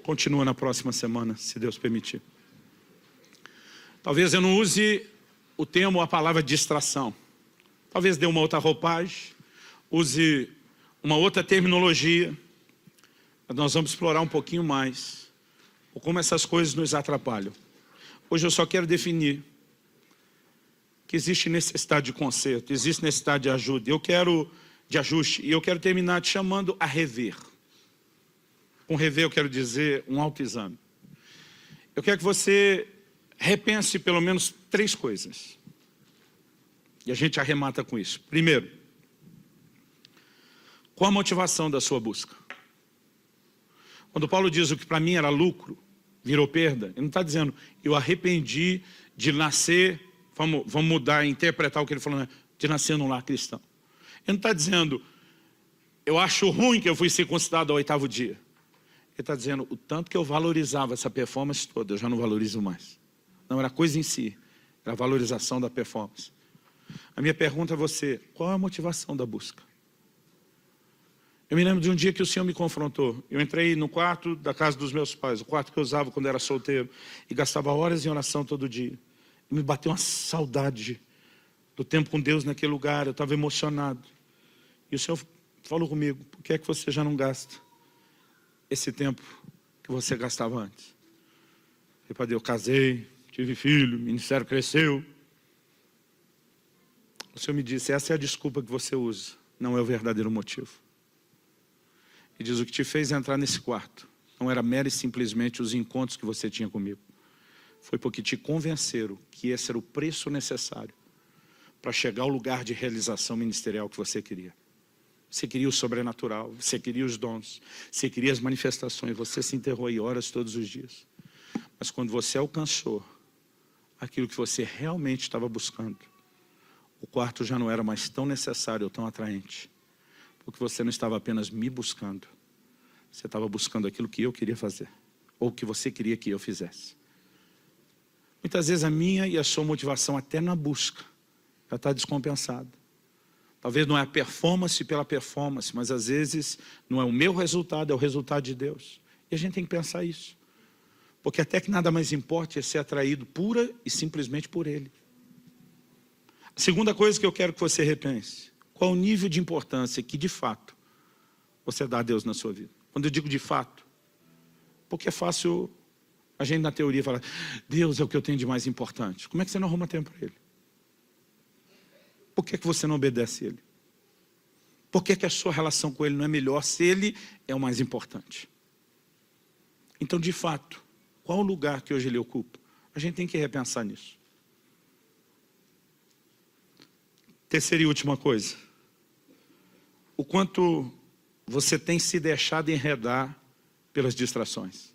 Continua na próxima semana, se Deus permitir. Talvez eu não use o termo ou a palavra distração. Talvez dê uma outra roupagem, use uma outra terminologia. Nós vamos explorar um pouquinho mais como essas coisas nos atrapalham. Hoje eu só quero definir que existe necessidade de conserto, existe necessidade de ajuda, de ajuste, e eu quero terminar te chamando a rever. Com rever eu quero dizer um autoexame. Eu quero que você repense pelo menos 3 coisas. E a gente arremata com isso. Primeiro, qual a motivação da sua busca? Quando Paulo diz o que para mim era lucro, virou perda, ele não está dizendo, eu arrependi de nascer, vamos mudar, interpretar o que ele falou, né? De nascer num lar cristão. Ele não está dizendo, eu acho ruim que eu fui circuncidado ao 8º dia. Ele está dizendo, o tanto que eu valorizava essa performance toda, eu já não valorizo mais. Não era a coisa em si, era a valorização da performance. A minha pergunta a você, qual é a motivação da busca? Eu me lembro de um dia que o Senhor me confrontou. Eu entrei no quarto da casa dos meus pais, o quarto que eu usava quando era solteiro, e gastava horas em oração todo dia. E me bateu uma saudade do tempo com Deus naquele lugar, eu estava emocionado. E o Senhor falou comigo, por que é que você já não gasta esse tempo que você gastava antes? Eu falei, eu casei, tive filho, o ministério cresceu. O Senhor me disse, essa é a desculpa que você usa, não é o verdadeiro motivo. E diz, o que te fez entrar nesse quarto não era mero e simplesmente os encontros que você tinha comigo. Foi porque te convenceram que esse era o preço necessário para chegar ao lugar de realização ministerial que você queria. Você queria o sobrenatural, você queria os dons, você queria as manifestações, você se enterrou aí horas todos os dias. Mas quando você alcançou aquilo que você realmente estava buscando, o quarto já não era mais tão necessário ou tão atraente. Porque você não estava apenas me buscando, você estava buscando aquilo que eu queria fazer, ou que você queria que eu fizesse. Muitas vezes a minha e a sua motivação até na busca já está descompensada. Talvez não é a performance pela performance, mas às vezes não é o meu resultado, é o resultado de Deus. E a gente tem que pensar isso. Porque até que nada mais importa é ser atraído pura e simplesmente por Ele. A segunda coisa que eu quero que você repense, Qual o nível de importância que, de fato, você dá a Deus na sua vida? Quando eu digo de fato, porque é fácil a gente na teoria falar, Deus é o que eu tenho de mais importante. Como é que você não arruma tempo para Ele? Por que você não obedece a Ele? Por que a sua relação com Ele não é melhor se Ele é o mais importante? Então, de fato, qual o lugar que hoje Ele ocupa? A gente tem que repensar nisso. Terceira e última coisa. O quanto você tem se deixado enredar pelas distrações.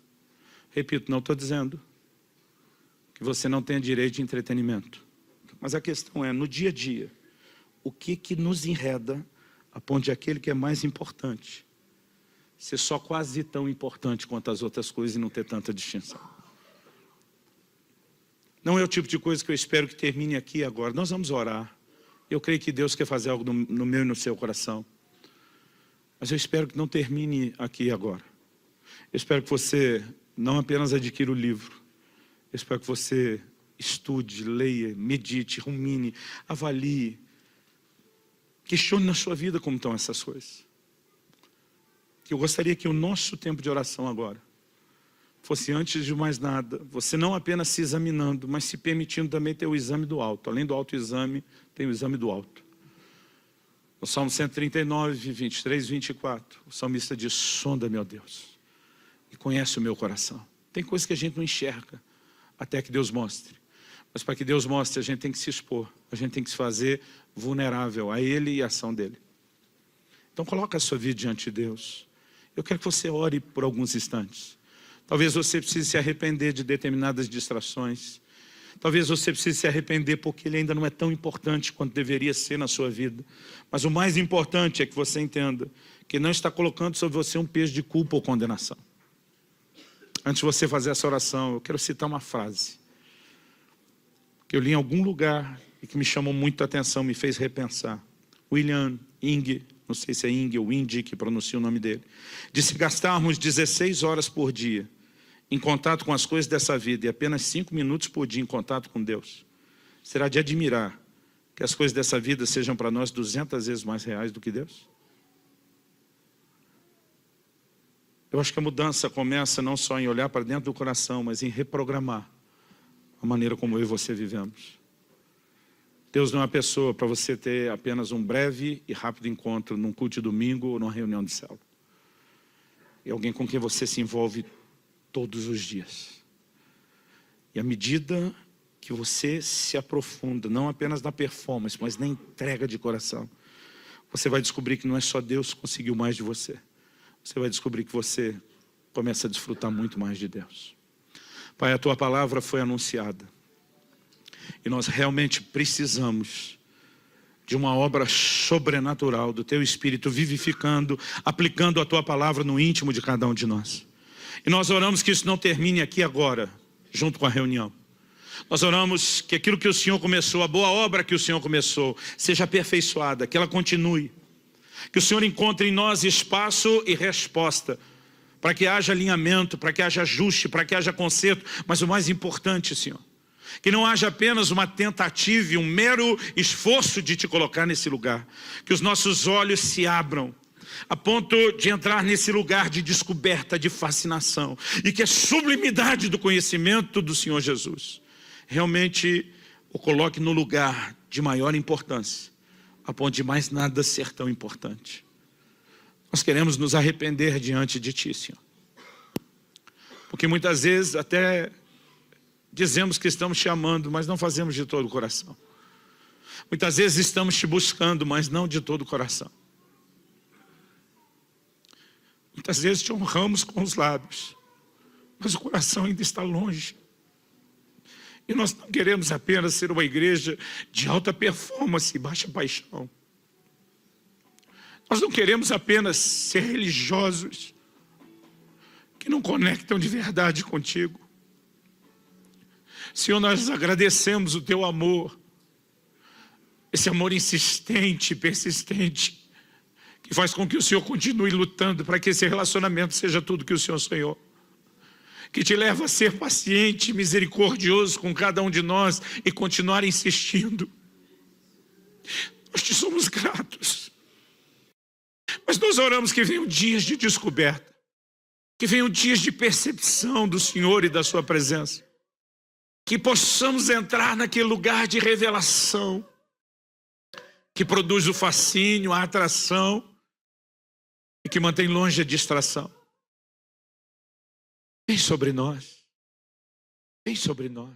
Repito, não estou dizendo que você não tenha direito de entretenimento. Mas a questão é, no dia a dia, o que nos enreda a ponto de aquele que é mais importante ser só quase tão importante quanto as outras coisas e não ter tanta distinção. Não é o tipo de coisa que eu espero que termine aqui e agora. Nós vamos orar. Eu creio que Deus quer fazer algo no meu e no seu coração. Mas eu espero que não termine aqui e agora. Eu espero que você não apenas adquira o livro. Eu espero que você estude, leia, medite, rumine, avalie. Questione na sua vida como estão essas coisas. Eu gostaria que o nosso tempo de oração agora fosse, antes de mais nada, você não apenas se examinando, mas se permitindo também ter o exame do alto. Além do autoexame, tem o exame do alto. No Salmo 139, 23, 24, o salmista diz, sonda-me, ó Deus, e conhece o meu coração. Tem coisas que a gente não enxerga, até que Deus mostre. Mas para que Deus mostre, a gente tem que se expor, a gente tem que se fazer vulnerável a Ele e a ação dEle. Então coloca a sua vida diante de Deus. Eu quero que você ore por alguns instantes. Talvez você precise se arrepender de determinadas distrações. Talvez você precise se arrepender porque ele ainda não é tão importante quanto deveria ser na sua vida. Mas o mais importante é que você entenda que não está colocando sobre você um peso de culpa ou condenação. Antes de você fazer essa oração, eu quero citar uma frase que eu li em algum lugar e que me chamou muito a atenção, me fez repensar. William Inge, não sei se é Inge ou Indy que pronuncia o nome dele, disse: gastarmos 16 horas por dia em contato com as coisas dessa vida e apenas 5 minutos por dia em contato com Deus, será de admirar que as coisas dessa vida sejam para nós 200 vezes mais reais do que Deus? Eu acho que a mudança começa não só em olhar para dentro do coração, mas em reprogramar a maneira como eu e você vivemos. Deus não é uma pessoa para você ter apenas um breve e rápido encontro num culto de domingo ou numa reunião de célula. É alguém com quem você se envolve todos os dias. E à medida que você se aprofunda, não apenas na performance, mas na entrega de coração, você vai descobrir que não é só Deus que conseguiu mais de você. Você vai descobrir que você começa a desfrutar muito mais de Deus. Pai, a Tua palavra foi anunciada. E nós realmente precisamos de uma obra sobrenatural do Teu Espírito vivificando, aplicando a Tua palavra no íntimo de cada um de nós. E nós oramos que isso não termine aqui agora, junto com a reunião. Nós oramos que aquilo que o Senhor começou, a boa obra que o Senhor começou, seja aperfeiçoada, que ela continue. Que o Senhor encontre em nós espaço e resposta, para que haja alinhamento, para que haja ajuste, para que haja conserto. Mas o mais importante, Senhor, que não haja apenas uma tentativa e um mero esforço de Te colocar nesse lugar. Que os nossos olhos se abram, a ponto de entrar nesse lugar de descoberta, de fascinação. E que a sublimidade do conhecimento do Senhor Jesus realmente o coloque no lugar de maior importância, a ponto de mais nada ser tão importante. Nós queremos nos arrepender diante de Ti, Senhor. Porque muitas vezes até dizemos que estamos Te amando, mas não fazemos de todo o coração. Muitas vezes estamos Te buscando, mas não de todo o coração. Muitas vezes Te honramos com os lábios, mas o coração ainda está longe. E nós não queremos apenas ser uma igreja de alta performance e baixa paixão. Nós não queremos apenas ser religiosos que não conectam de verdade contigo. Senhor, nós agradecemos o Teu amor, esse amor insistente, persistente, que faz com que o Senhor continue lutando para que esse relacionamento seja tudo que o Senhor sonhou. Que Te leva a ser paciente e misericordioso com cada um de nós e continuar insistindo. Nós te somos gratos. Mas nós oramos que venham dias de descoberta, que venham dias de percepção do Senhor e da sua presença, que possamos entrar naquele lugar de revelação, que produz o fascínio, a atração, e que mantém longe a distração. Vem sobre nós. Vem sobre nós.